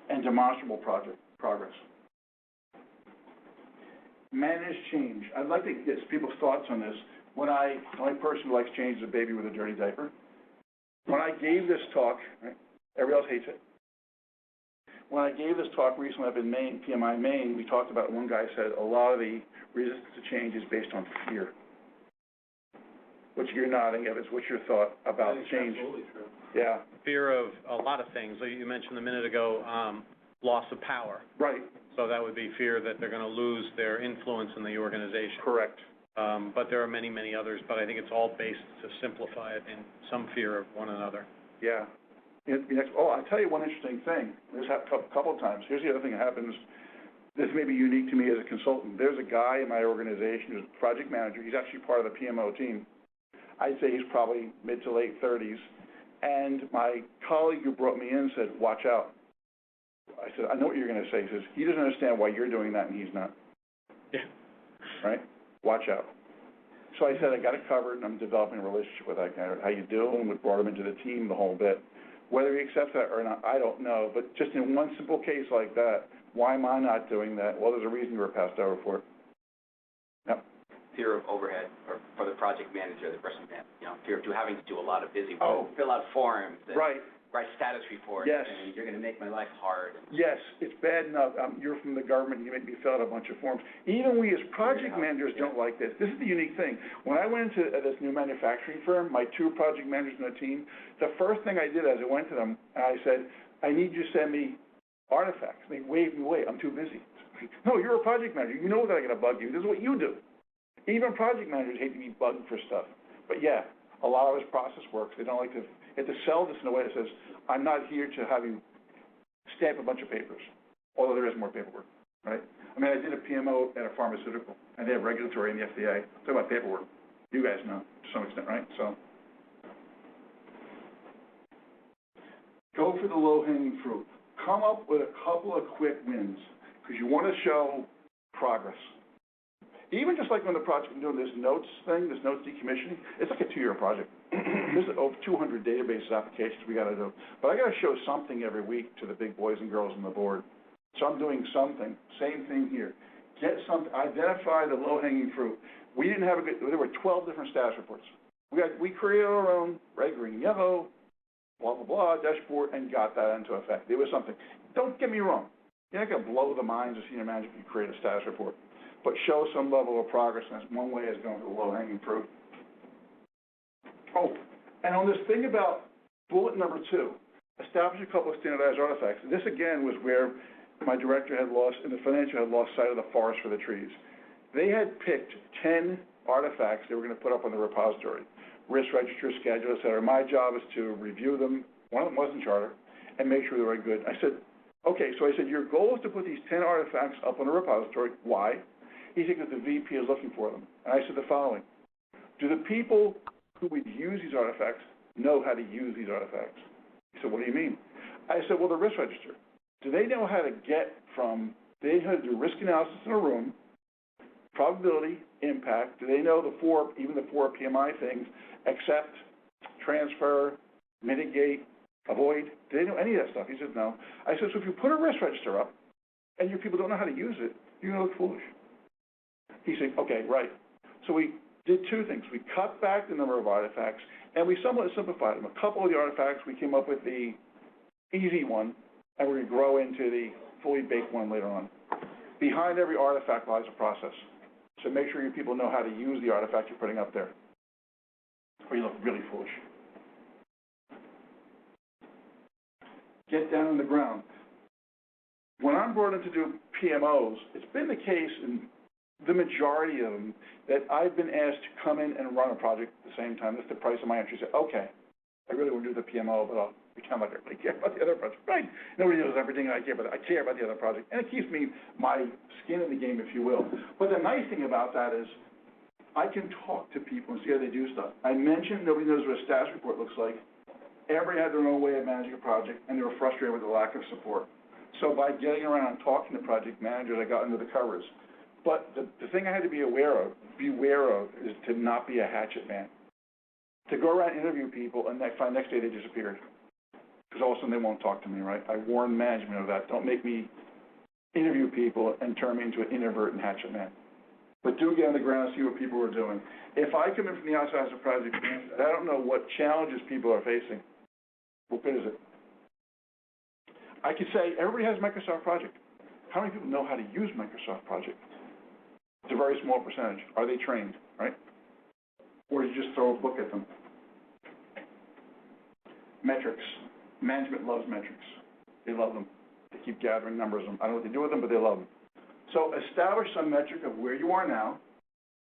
B: And demonstrable progress. Manage change. I'd like to get people's thoughts on this. The only person who likes change is a baby with a dirty diaper. When I gave this talk, right, everybody else hates it. When I gave this talk recently up in Maine, PMI Maine, we talked about, one guy said, a lot of the resistance to change is based on fear. Which you're nodding, Evans, what's your thought about change?
A: Absolutely true.
B: Yeah.
A: Fear of a lot of things. Like you mentioned a minute ago, loss of power.
B: Right.
A: So that would be fear that they're going to lose their influence in the organization.
B: Correct.
A: But there are many, many others, but I think it's all based, to simplify it, in some fear of one another.
B: Yeah. I'll tell you one interesting thing. This happened a couple of times. Here's the other thing that happens. This may be unique to me as a consultant. There's a guy in my organization who's a project manager. He's actually part of the PMO team. I'd say he's probably mid to late 30s. And my colleague who brought me in said, watch out. I said, I know what you're going to say. He says, he doesn't understand why you're doing that and he's not.
A: Yeah.
B: Right? Watch out. So I said, I got it covered, and I'm developing a relationship with that guy. How you do? And we brought him into the team, the whole bit. Whether he accepts that or not, I don't know. But just in one simple case like that, why am I not doing that? Well, there's a reason you were passed over for it. Yep.
M: Fear of overhead, or for the project manager, the person that, fear of having to do a lot of busy work,
B: Oh.
M: fill out forms.
B: Right.
M: write status reports.
B: Yes.
M: And you're gonna make my life hard.
B: Yes, it's bad enough, you're from the government, you make me fill out a bunch of forms. Even we as project managers don't like this. This is the unique thing. When I went into this new manufacturing firm, my 2 project managers in the team, the first thing I did as I went to them, I said, I need you to send me artifacts. They waved me away, I'm too busy. No, you're a project manager, you know that I'm gonna bug you, this is what you do. Even project managers hate to be bugged for stuff. But yeah, a lot of this process works. They don't like to, they have to sell this in a way that says, I'm not here to have you stamp a bunch of papers, although there is more paperwork, right? I mean, I did a PMO at a pharmaceutical, and they have regulatory in the FDA. Talk about paperwork. You guys know, to some extent, right? So, go for the low-hanging fruit. Come up with a couple of quick wins, because you want to show progress. Even just like when the project, doing this notes thing, this notes decommissioning, it's like a 2-year project. There's over 200 database applications we got to do. But I got to show something every week to the big boys and girls on the board. So I'm doing something. Same thing here. Get something, identify the low-hanging fruit. We didn't have there were 12 different status reports. We created our own red, green, yellow, blah, blah, blah, dashboard, and got that into effect. It was something. Don't get me wrong. You're not going to blow the minds of senior management if you create a status report. But show some level of progress, and that's one way is going to the low-hanging fruit. Oh, and on this thing about bullet number 2, establish a couple of standardized artifacts. This, again, was where my director had lost, and the financial had lost sight of the forest for the trees. They had picked 10 artifacts they were going to put up on the repository, risk register, schedule, et cetera. My job is to review them. One of them wasn't charter, and make sure they were good. I said, okay, so I said, your goal is to put these 10 artifacts up on the repository. Why? He said, because the VP is looking for them. And I said the following: do the people who would use these artifacts know how to use these artifacts? He said, what do you mean? I said, well, the risk register. Do they know how to get from, they know how to do risk analysis in a room, probability, impact? Do they know even the four PMI things, accept, transfer, mitigate, avoid? Do they know any of that stuff? He said, no. I said, so if you put a risk register up and your people don't know how to use it, you're going to look foolish. He said, okay, right. So we did 2 things. We cut back the number of artifacts, and we somewhat simplified them. A couple of the artifacts, we came up with the easy one, and we're going to grow into the fully baked one later on. Behind every artifact lies a process. So make sure your people know how to use the artifact you're putting up there, or you look really foolish. Get down on the ground. When I'm brought in to do PMOs, it's been the case in the majority of them that I've been asked to come in and run a project at the same time. That's the price of my entry. Say, okay, I really want to do the PMO, but I'll pretend like I really care about the other project. Right? Nobody knows everything I care about. I care about the other project, and it keeps me my skin in the game, if you will. But the nice thing about that is I can talk to people and see how they do stuff. I mentioned nobody knows what a status report looks like. Everybody had their own way of managing a project, and they were frustrated with the lack of support. So by getting around and talking to project managers, I got under the covers. But the thing I had to beware of is to not be a hatchet man. To go around and interview people and find next day they disappeared. Because all of a sudden they won't talk to me, right? I warn management of that. Don't make me interview people and turn me into an introvert and hatchet man. But do get on the ground and see what people are doing. If I come in from the outside as a project manager, I don't know what challenges people are facing. What good is it? I could say, everybody has Microsoft Project. How many people know how to use Microsoft Project? It's a very small percentage. Are they trained, right? Or do you just throw a book at them? Metrics. Management loves metrics. They love them. They keep gathering numbers of them. I don't know what they do with them, but they love them. So establish some metric of where you are now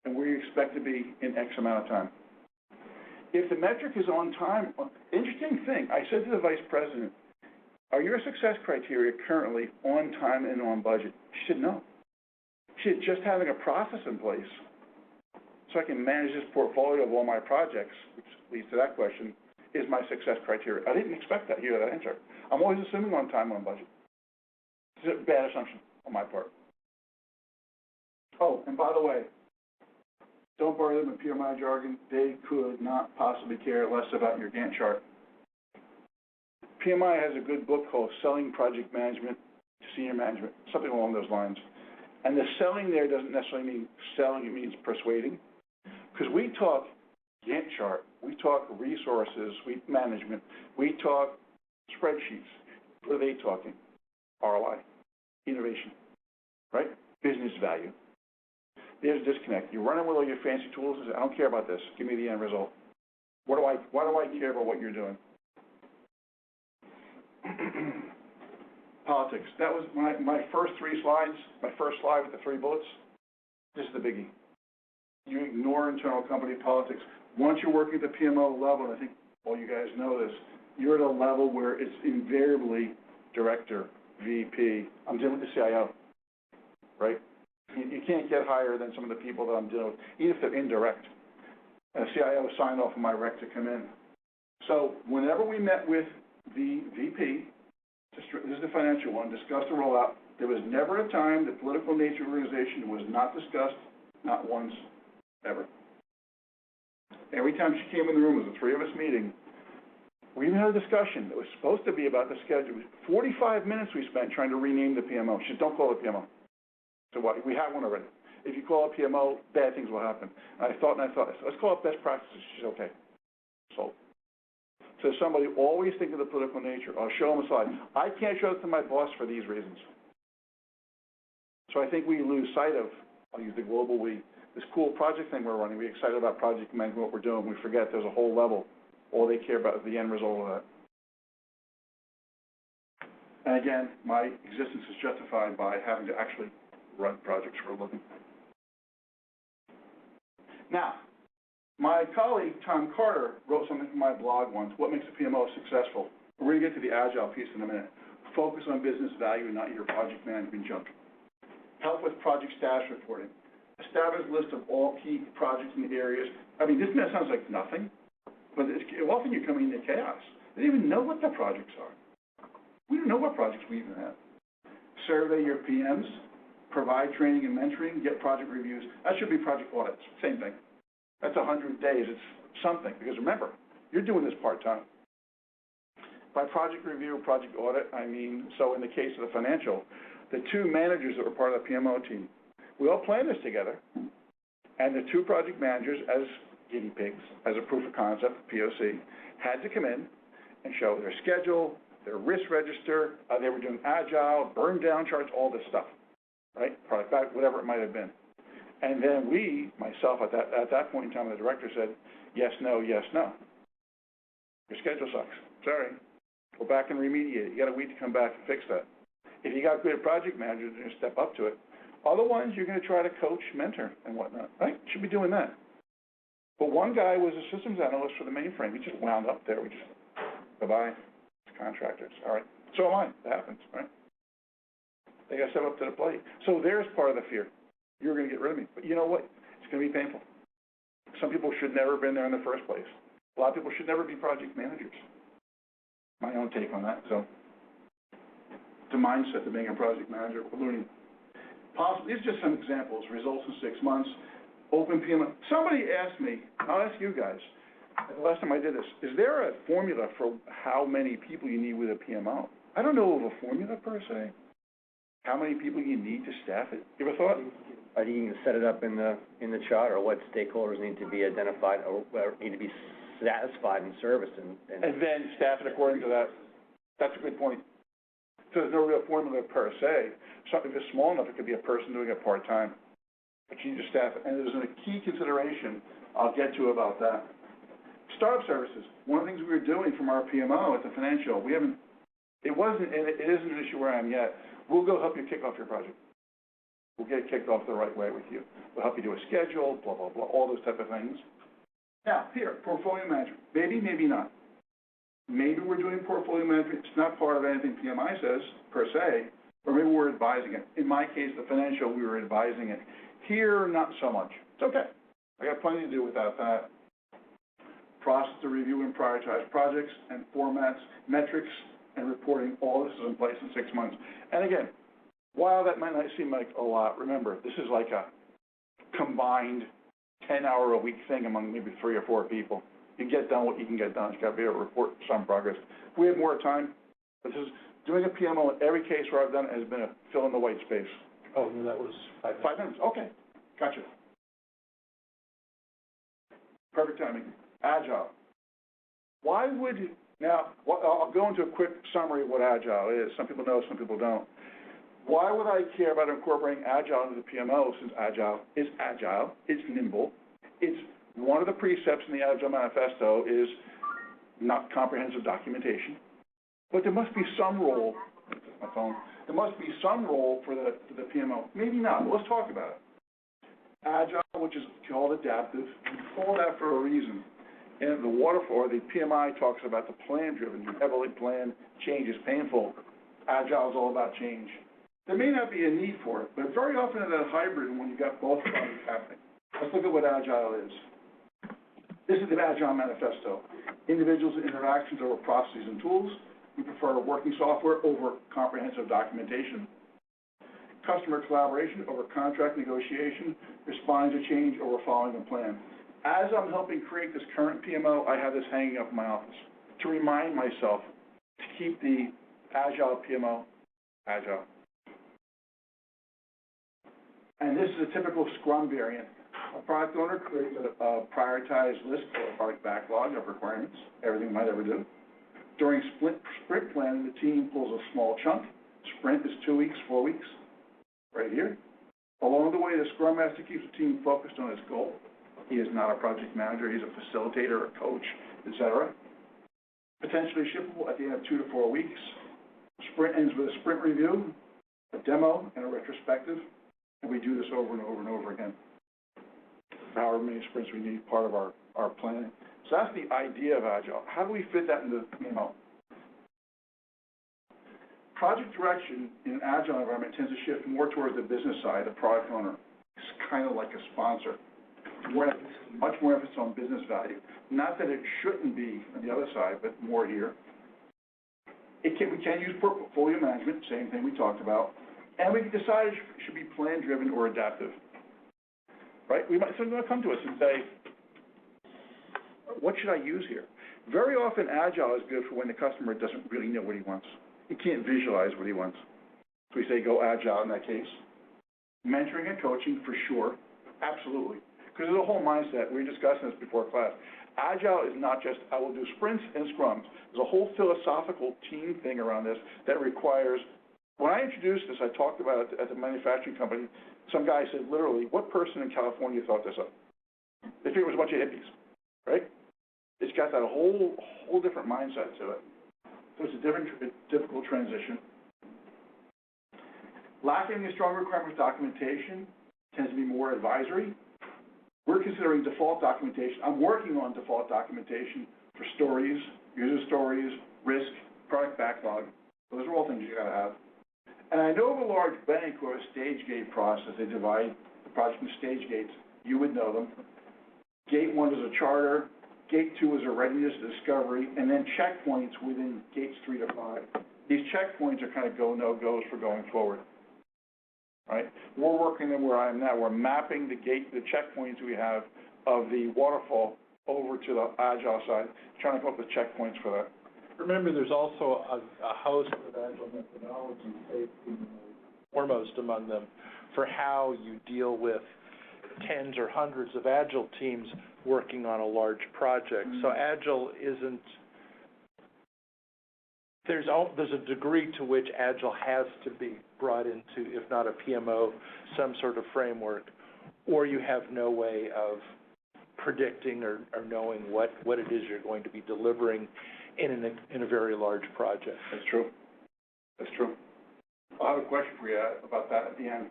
B: and where you expect to be in X amount of time. If the metric is on time, interesting thing, I said to the vice president, are your success criteria currently on time and on budget? She said, no. She said, just having a process in place so I can manage this portfolio of all my projects, which leads to that question, is my success criteria. I didn't expect that, hear that answer. I'm always assuming on time and on budget. It's a bad assumption on my part. Oh, and by the way, don't borrow them with PMI jargon. They could not possibly care less about your Gantt chart. PMI has a good book called Selling Project Management to Senior Management, something along those lines. And the selling there doesn't necessarily mean selling, it means persuading. Because we talk Gantt chart, we talk resources, management, we talk spreadsheets. What are they talking? ROI, innovation, right? Business value. There's a disconnect. You're running with all your fancy tools and say, I don't care about this. Give me the end result. Why do I care about what you're doing? Politics. That was my first 3 slides, my first slide with the 3 bullets. This is the biggie. You ignore internal company politics. Once you're working at the PMO level, and I think all you guys know this, you're at a level where it's invariably director, VP. I'm dealing with the CIO, right? You can't get higher than some of the people that I'm dealing with, even if they're indirect. And the CIO signed off on my rec to come in. So whenever we met with the VP, this is the financial one, discussed the rollout, there was never a time the political nature of the organization was not discussed, not once, ever. Every time she came in the room, it was the 3 of us meeting. We even had a discussion that was supposed to be about the schedule. 45 minutes we spent trying to rename the PMO. She said, don't call it PMO. So what? We have one already. If you call it PMO, bad things will happen. And I thought, I said, let's call it best practices. She said, okay. So somebody always think of the political nature. I'll show them a slide. I can't show it to my boss for these reasons. So I think we lose sight of, I'll use the global we, this cool project thing we're running. We're excited about project management, what we're doing. We forget there's a whole level. All they care about is the end result of that. And again, my existence is justified by having to actually run projects for a living. Now, my colleague, Tom Carter, wrote something for my blog once, What Makes a PMO Successful? We're going to get to the Agile piece in a minute. Focus on business value, not your project management junk. Help with project status reporting. Establish a list of all key projects in the areas. I mean, this sounds like nothing, but often you're coming into chaos. They don't even know what the projects are. We don't know what projects we even have. Survey your PMs, provide training and mentoring, get project reviews. That should be project audits, same thing. That's 100 days, it's something, because remember, you're doing this part-time. By project review, project audit, I mean, so in the case of the financial, the 2 managers that were part of the PMO team, we all planned this together, and the 2 project managers, as guinea pigs, as a proof of concept, POC, had to come in and show their schedule, their risk register, they were doing agile, burn down charts, all this stuff, right? Product back, whatever it might have been. And then myself at that point in time, the director said, yes, no, yes, no. Your schedule sucks. Sorry. Go back and remediate it. You got a week to come back and fix that. If you got good project managers, you're going to step up to it. Other ones, you're going to try to coach, mentor, and whatnot, right? Should be doing that. But one guy was a systems analyst for the mainframe. He just wound up there. We just, bye-bye, contractors. All right. So am I. That happens, right? They got to step up to the plate. So there's part of the fear. You're going to get rid of me. But you know what? It's going to be painful. Some people should never have been there in the first place. A lot of people should never be project managers. My own take on that. So it's a mindset to being a project manager. We're learning. These are just some examples. Results in 6 months. Open PMO. Somebody asked me, I'll ask you guys, the last time I did this, is there a formula for how many people you need with a PMO? I don't know of a formula per se. How many people you need to staff it? You ever thought?
D: I think you can set it up in the chart, or what stakeholders need to be identified or need to be satisfied and serviced, and
B: then staff it according to that. That's a good point. So there's no real formula per se. Something that's small enough, it could be a person doing it part-time. But you need to staff it. And there's a key consideration I'll get to about that. Startup services. One of the things we were doing from our PMO at the financial, it isn't an issue where I am yet. We'll go help you kick off your project. We'll get it kicked off the right way with you. We'll help you do a schedule, blah, blah, blah, all those type of things. Now, here, portfolio management. Maybe, maybe not. Maybe we're doing portfolio management. It's not part of anything PMI says, per se, or maybe we're advising it. In my case, the financial, we were advising it. Here, not so much. It's okay. I got plenty to do without that. Process to review and prioritize projects and formats, metrics, and reporting. All this is in place in 6 months. And again, while that might not seem like a lot, remember, this is like a combined 10-hour-a-week thing among maybe 3 or 4 people. You get done what you can get done. It's got to be able to report some progress. If we have more time, this is doing a PMO in every case where I've done it has been a fill in the white space.
C: Oh, no, that was 5 minutes.
B: 5 minutes, okay, gotcha. Perfect timing. Agile. Why would Now, I'll go into a quick summary of what Agile is. Some people know, some people don't. Why would I care about incorporating Agile into the PMO since Agile, it's nimble, it's one of the precepts in the Agile Manifesto is not comprehensive documentation, but there must be some role, my phone, there must be some role for the PMO. Maybe not, but let's talk about it. Agile, which is called adaptive, we call that for a reason. And the waterfall, the PMI talks about the plan-driven. You heavily plan, change is painful. Agile is all about change. There may not be a need for it, but very often in that hybrid, when you've got both projects happening. Let's look at what Agile is. This is the Agile Manifesto. Individuals and interactions over processes and tools. We prefer working software over comprehensive documentation. Customer collaboration over contract negotiation. Responding to change over following a plan. As I'm helping create this current PMO, I have this hanging up in my office to remind myself to keep the Agile PMO agile. And this is a typical Scrum variant. A product owner creates a prioritized list or a product backlog of requirements, everything we might ever do. During sprint planning, the team pulls a small chunk. Sprint is 2 weeks, 4 weeks, right here. Along the way, the Scrum Master keeps the team focused on its goal. He is not a project manager, he's a facilitator, a coach, etc. Potentially shippable at the end of 2 to 4 weeks. Sprint ends with a sprint review, a demo, and a retrospective, and we do this over and over and over again. However many sprints we need, part of our planning. So that's the idea of Agile. How do we fit that into the PMO? Project direction in an Agile environment tends to shift more towards the business side, the product owner. It's kind of like a sponsor. Much more emphasis on business value. Not that it shouldn't be on the other side, but more here. We can use portfolio management, same thing we talked about, and we can decide if it should be plan-driven or adaptive. Right? Someone's going to come to us and say, what should I use here? Very often, Agile is good for when the customer doesn't really know what he wants. He can't visualize what he wants. So we say go Agile in that case. Mentoring and coaching, for sure. Absolutely. Because there's a whole mindset. We were discussing this before class. Agile is not just, I will do sprints and scrums. There's a whole philosophical team thing around this that requires, when I introduced this, I talked about it at the manufacturing company. Some guy said, literally, what person in California thought this up? They figured it was a bunch of hippies, right? It's got that whole different mindset to it. So it's a difficult transition. Lacking a strong requirements documentation tends to be more advisory. We're considering default documentation. I'm working on default documentation for stories, user stories, risk, product backlog. Those are all things you gotta have. And I know of a large bank who have a stage gate process. They divide the project into stage gates. You would know them. Gate 1 is a charter. Gate 2 is a readiness discovery, and then checkpoints within gates 3 to 5. These checkpoints are kind of go, no-goes for going forward. Right? We're working them where I am now. We're mapping the checkpoints we have of the waterfall over to the Agile side, trying to come up with checkpoints for that.
C: Remember, there's also a host of Agile methodologies, safety foremost among them, for how you deal with tens or hundreds of Agile teams working on a large project. Mm-hmm. So Agile isn't, there's a degree to which Agile has to be brought into, if not a PMO, some sort of framework, or you have no way of predicting or knowing what it is you're going to be delivering in a very large project.
B: That's true. That's true. I'll have a question for you about that at the end.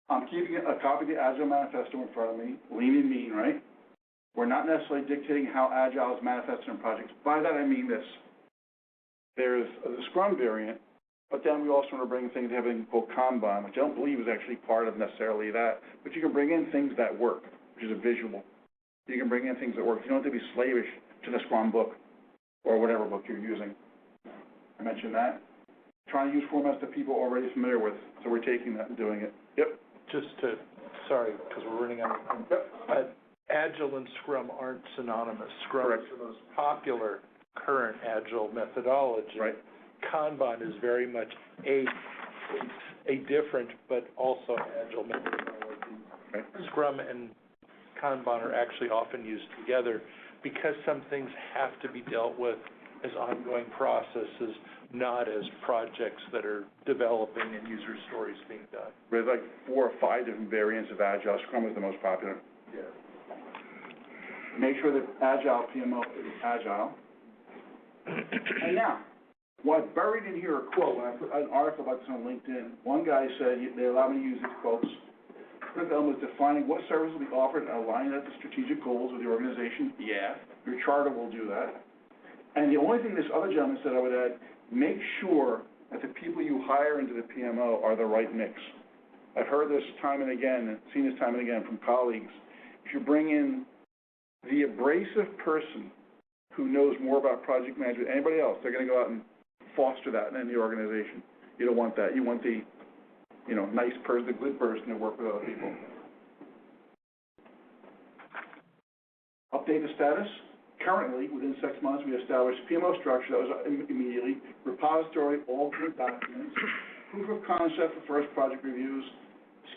B: I'm keeping a copy of the Agile Manifesto in front of me, lean and mean, right? We're not necessarily dictating how Agile is manifested in projects. By that I mean this. There's the Scrum variant, but then we also want to bring things that have been called Kanban, which I don't believe is actually part of necessarily that, but you can bring in things that work, which is a visual. You can bring in things that work. You don't have to be slavish to the Scrum book or whatever book you're using. I mentioned that. Trying to use formats that people are already familiar with, so we're taking that and doing it. Yep.
C: Sorry, because we're running out of time. Yep. Agile and Scrum aren't synonymous. Scrum Correct. Is the most popular current Agile methodology. Right. Kanban is very much a different but also Agile methodology. Right. Scrum and Kanban are actually often used together because some things have to be dealt with as ongoing processes, not as projects that are developing and user stories being done.
B: There's like 4 or 5 different variants of Agile. Scrum is the most popular.
C: Yeah.
B: Make sure that Agile PMO is Agile. And now, what buried in here a quote, when I put an article about this on LinkedIn, one guy said they allow me to use these quotes. Critical element is defining what services will be offered and aligning that to strategic goals of the organization. Yeah, your charter will do that. And the only thing this other gentleman said I would add, make sure that the people you hire into the PMO are the right mix. I've heard this time and again, seen this time and again from colleagues. If you bring in the abrasive person who knows more about project management than anybody else, they're going to go out and foster that in the organization. You don't want that. You want the, nice person, the good person to work with other people. Update the status. Currently, within 6 months, we established PMO structure that was immediately, repository, all good documents, proof of concept for first project reviews,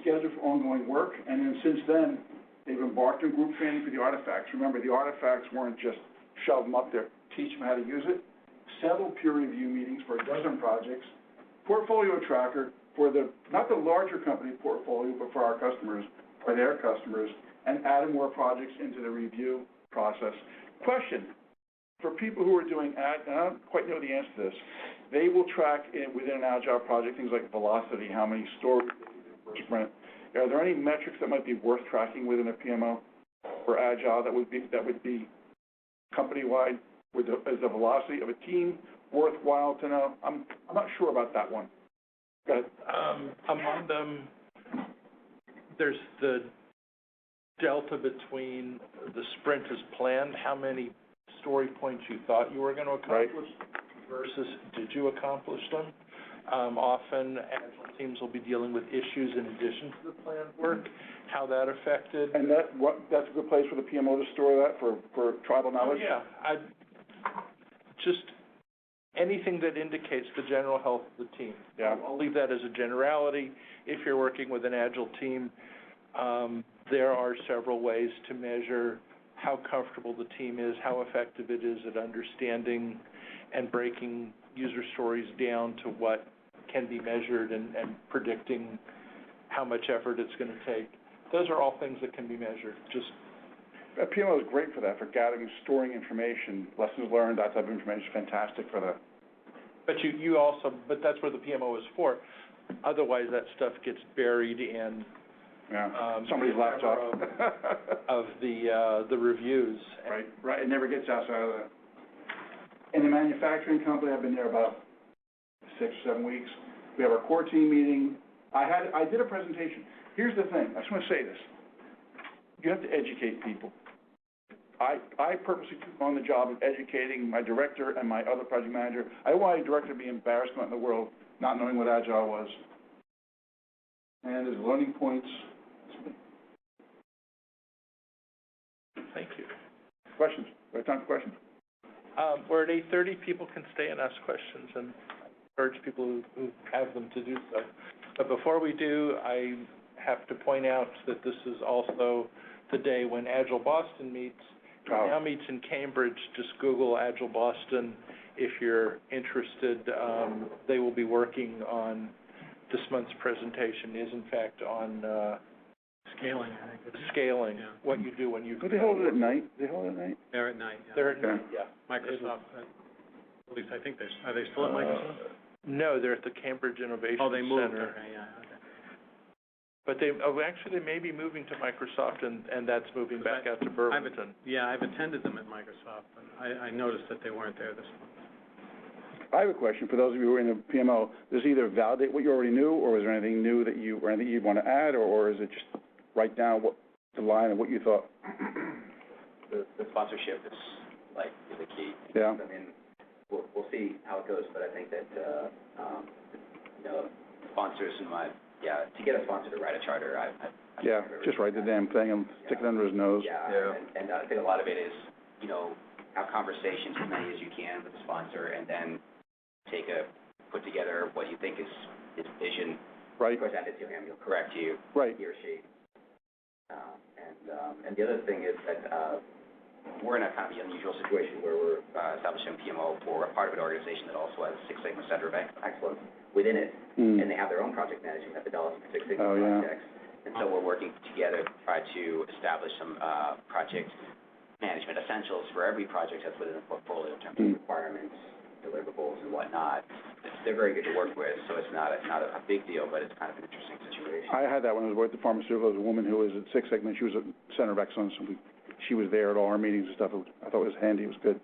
B: schedule for ongoing work, and then since then, they've embarked on group training for the artifacts. Remember, the artifacts weren't just shove them up there, teach them how to use it. Several peer review meetings for 12 projects, portfolio tracker for not the larger company portfolio, but for our customers, for their customers, and adding more projects into the review process. Question, for people who are doing, and I don't quite know the answer to this, they will track within an Agile project things like velocity, how many stories per sprint. Are there any metrics that might be worth tracking within a PMO for Agile that would be company-wide? Is the velocity of a team worthwhile to know? I'm not sure about that one. Go ahead.
C: Among them, there's the delta between the sprint as planned, how many story points you thought you were going to accomplish versus did you accomplish them. Often, Agile teams will be dealing with issues in addition to the planned work, how that affected.
B: And that's a good place for the PMO to store that for tribal knowledge?
C: Oh, yeah. Just anything that indicates the general health of the team.
B: Yeah.
C: I'll leave that as a generality. If you're working with an Agile team, there are several ways to measure how comfortable the team is, how effective it is at understanding and breaking user stories down to what can be measured and predicting how much effort it's going to take. Those are all things that can be measured.
B: A PMO is great for that, for gathering, storing information, lessons learned, that type of information is fantastic for that.
C: But but that's where the PMO is for. Otherwise, that stuff gets buried in
B: somebody's laptop
C: of the reviews.
B: Right. It never gets outside of that. In the manufacturing company, I've been there about 6 or 7 weeks. We have our core team meeting. I did a presentation. Here's the thing. I just want to say this. You have to educate people. I purposely took on the job of educating my director and my other project manager. I don't want a director to be embarrassed out in the world not knowing what Agile was. And there's learning points.
C: Thank you.
B: Questions? We have time for questions?
C: We're at 8:30. People can stay and ask questions, and I urge people who have them to do so. But before we do, I have to point out that this is also the day when Agile Boston meets. It now meets in Cambridge. Just Google Agile Boston if you're interested. They will be working on this month's presentation is in fact on
A: scaling, I think.
C: Scaling, what you do when you...
B: They hold it at night? They're at night, yeah.
C: They're at night, yeah.
A: Microsoft, at least I think are they still at Microsoft?
C: No, they're at the Cambridge Innovation Center.
A: Oh, they moved, okay, yeah, okay.
C: But they may be moving to Microsoft, and that's moving back out to Burlington.
A: I've attended them at Microsoft, but I noticed that they weren't there this month.
B: I have a question for those of you who are in the PMO. Does it either validate what you already knew, or is there anything new that you want to add, or is it just write down what the line of what you thought?
M: The sponsorship is the key.
B: Yeah.
M: I mean, we'll see how it goes, but I think that sponsors to get a sponsor to write a charter,
B: just write the damn thing and stick it under his nose.
M: And I think a lot of it is have conversations as many as you can with the sponsor, and then put together what you think is his vision.
B: Right.
M: Present it to him. He'll correct you.
B: Right.
M: He or she. And the other thing is that we're in a kind of unusual situation where we're establishing a PMO for a part of an organization that also has a Six Sigma Center of Excellence within it, and they have their own project management methodology for Six Sigma projects. And so we're working together to try to establish some project management essentials for every project that's within the portfolio in terms of requirements, deliverables, and whatnot. They're very good to work with, so it's not a big deal, but it's kind of an interesting situation.
B: I had that when I was working at the pharmaceutical. There was a woman who was at Six Sigma. She was a Center of Excellence, and she was there at all our meetings and stuff. I thought it was handy. It was good.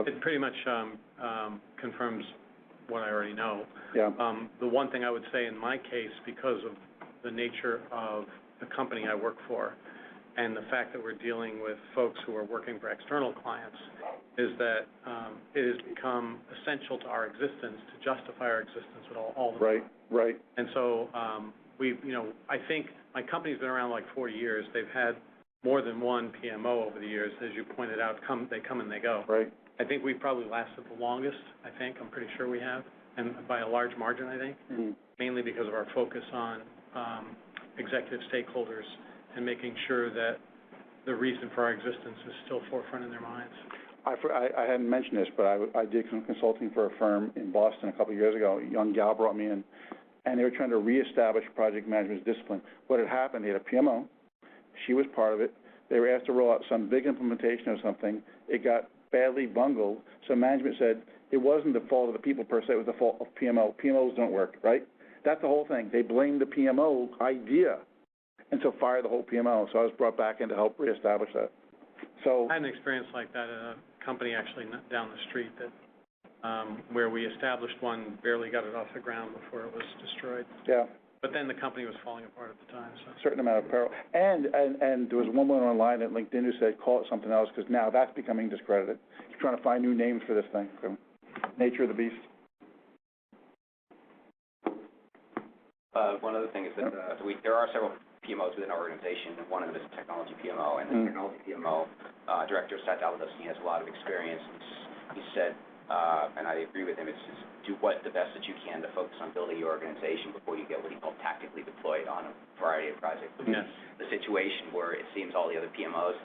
A: It pretty much confirms what I already know.
B: Yeah.
A: The one thing I would say in my case, because of the nature of the company I work for and the fact that we're dealing with folks who are working for external clients, is that it has become essential to our existence to justify our existence at all the time.
B: Right.
A: And so I think my company's been around like 40 years. They've had more than one PMO over the years. As you pointed out, they come and they go.
B: Right.
A: I think we've probably lasted the longest, I'm pretty sure we have, and by a large margin, I think, mainly because of our focus on executive stakeholders and making sure that the reason for our existence is still forefront in their minds.
B: I hadn't mentioned this, but I did some consulting for a firm in Boston a couple of years ago. A young gal brought me in, and they were trying to reestablish project management discipline. What had happened, they had a PMO. She was part of it. They were asked to roll out some big implementation of something. It got badly bungled, so management said it wasn't the fault of the people per se, it was the fault of PMO. PMOs don't work, right? That's the whole thing. They blamed the PMO idea, and so fired the whole PMO. So I was brought back in to help reestablish that. So
A: I had an experience like that at a company actually down the street that where we established one, barely got it off the ground before it was destroyed.
B: Yeah.
A: But then the company was falling apart at the time. So.
B: A certain amount of peril. And there was one woman online at LinkedIn who said, call it something else, because now that's becoming discredited. You're trying to find new names for this thing. So, nature of the beast.
M: One other thing is that there are several PMOs within our organization, and one of them is a technology PMO. And the technology PMO director sat down with us, and he has a lot of experience. He said, and I agree with him, it's just do the best that you can to focus on building your organization before you get what he called tactically deployed on a variety of projects.
A: Yes.
M: The situation where it seems all the other PMOs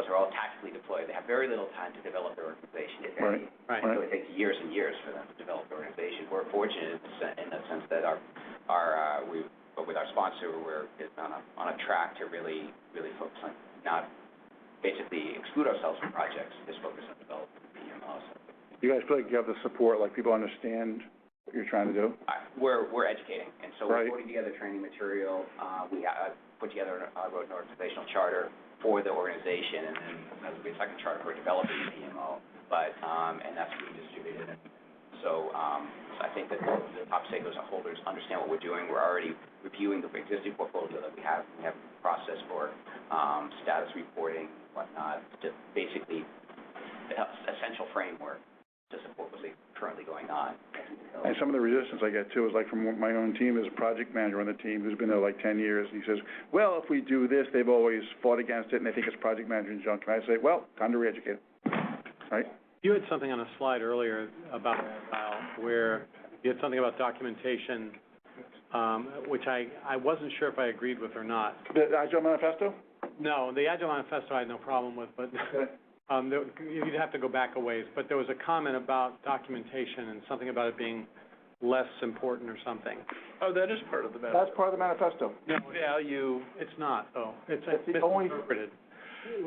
M: are all tactically deployed. They have very little time to develop their organization, if any.
A: Right.
M: So it takes years and years for them to develop their organization. We're fortunate in the sense that with our sponsor, we're on a track to really focus on not basically exclude ourselves from projects, just focus on developing PMOs.
B: You guys feel like you have the support, like people understand what you're trying to do?
M: We're educating, and so we're putting together training material. We put together wrote an organizational charter for the organization, and then there'll be a second charter for developing the PMO, and that's being distributed. And so I think that the top stakeholders understand what we're doing. We're already reviewing the existing portfolio that we have. We have a process for status reporting, whatnot, to basically essential framework to support what's currently going on.
B: And some of the resistance I get, too, is like from my own team. There's a project manager on the team who's been there like 10 years, and he says, well, if we do this, they've always fought against it, and they think it's project management junk. And I say, well, time to re-educate it, right?
A: You had something on a slide earlier about where you had something about documentation, which I wasn't sure if I agreed with or not.
B: The Agile Manifesto?
A: No, the Agile Manifesto I had no problem with, but you'd have to go back a ways. But there was a comment about documentation and something about it being less important or something.
C: Oh, that is part of the manifesto.
B: That's part of the manifesto.
A: No, it's not, though. It's misinterpreted.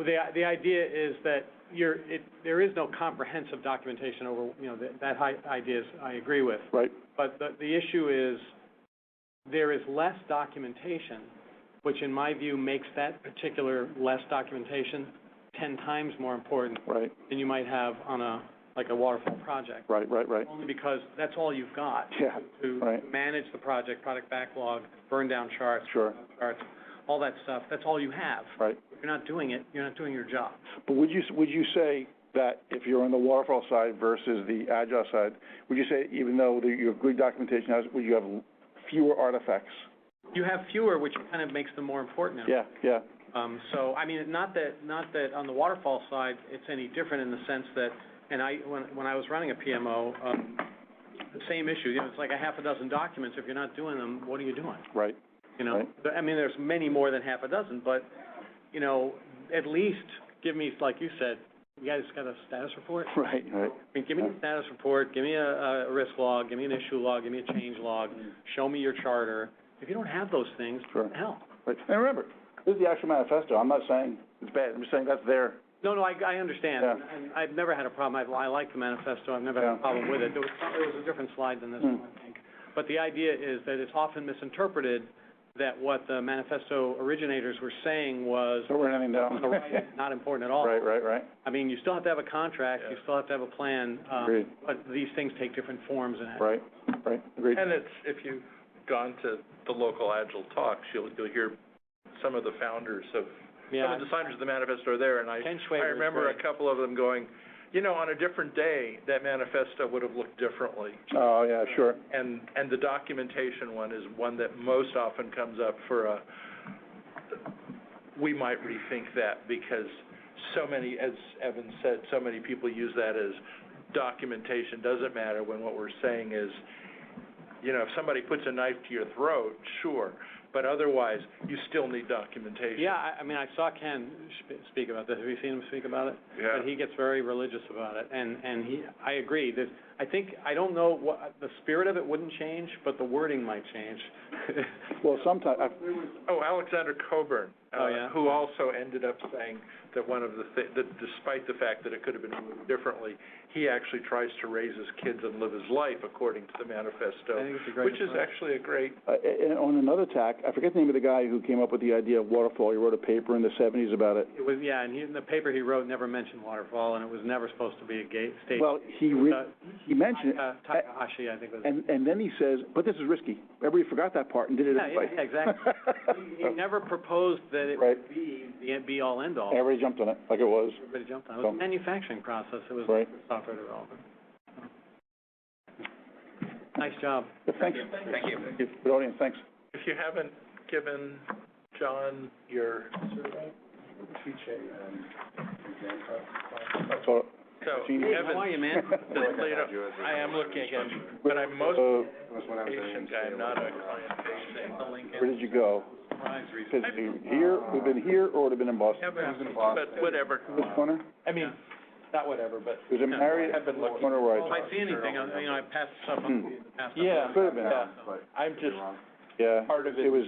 A: The idea is that there is no comprehensive documentation over, that idea I agree with.
B: Right.
A: But the issue is there is less documentation, which in my view makes that particular less documentation 10 times more important than you might have on a waterfall project.
B: Right.
A: Only because that's all you've got to manage the project, product backlog, burn down charts, charts, all that stuff. That's all you have.
B: Right.
A: If you're not doing it, you're not doing your job.
B: But would you say that if you're on the waterfall side versus the agile side, would you say even though you have good documentation, would you have fewer artifacts?
A: You have fewer, which kind of makes them more important.
B: Yeah.
A: So I mean, not that on the waterfall side it's any different in the sense that, and when I was running a PMO, the same issue. It's like a half a dozen documents. If you're not doing them, what are you doing?
B: Right.
A: You know,
B: Right.
A: I mean, there's many more than half a dozen, but, you know, at least give me, like you said, you guys got a status report?
B: Right, right.
A: I mean, give me a status report, give me a risk log, give me an issue log, give me a change log, show me your charter. If you don't have those things,
B: Sure.
A: what the hell?
B: Right. And remember, this is the actual manifesto. I'm not saying it's bad. I'm just saying that's their,
A: No, I understand.
B: Yeah.
A: And I've never had a problem. I like the manifesto. I've never had a problem with it. There was a different slide than this one, I think. But the idea is that it's often misinterpreted that what the manifesto originators were saying was
B: don't write anything down.
A: on the right is not important at all.
B: Right.
A: I mean, you still have to have a contract, you still have to have a plan,
B: Agreed.
A: but these things take different forms and
B: Right, agreed.
C: And it's, if you've gone to the local Agile talks, you'll hear some of the founders of, some of the signers of the manifesto are there, and I remember a couple of them going, you know, on a different day, that manifesto would have looked differently.
B: Oh, yeah, sure.
C: And the documentation one is one that most often comes up for we might rethink that, because so many, as Evan said, so many people use that as documentation doesn't matter, when what we're saying is, you know, if somebody puts a knife to your throat, sure, but otherwise, you still need documentation.
A: Yeah, I mean, I saw Ken speak about this. Have you seen him speak about it?
C: Yeah.
A: But he gets very religious about it, and I agree. I don't know what, the spirit of it wouldn't change, but the wording might change.
B: Well, sometimes,
C: Alexander Coburn,
A: yeah?
C: who also ended up saying that one of the that despite the fact that it could have been written differently, he actually tries to raise his kids and live his life according to the manifesto,
A: I think it's a great
C: which is
A: approach.
C: actually a great.
B: and on another tack, I forget the name of the guy who came up with the idea of waterfall. He wrote a paper in the 70s about it.
A: It was, yeah, and the paper he wrote never mentioned waterfall, and it was never supposed to be a state.
B: Well, he mentioned it.
A: Takahashi, I think was.
B: And then he says, but this is risky. Everybody forgot that part and did it anyway.
A: Yeah, exactly. He never proposed that it would be the be-all, end-all.
B: Everybody jumped on it like it was.
A: Everybody jumped on it. It was a manufacturing process. It was software development. Nice job.
B: Thanks.
M: Thank you.
B: Good audience, thanks.
C: If you haven't given John your survey,
B: That's all.
C: so
B: Hey,
C: Evan,
A: how are you, man?
C: I am looking again, but I'm most patient guy. I'm not a client-facing.
B: Where did you go? Because we've been here, or would have been in Boston?
C: But whatever.
B: This corner?
C: I mean, not whatever, but.
B: Was it Marriott?
C: I've been looking.
B: Corner where
A: If I see anything, I passed stuff on the past.
C: Yeah,
B: Could have been.
C: yeah. I'm just,
B: Yeah.
C: part of it
B: It was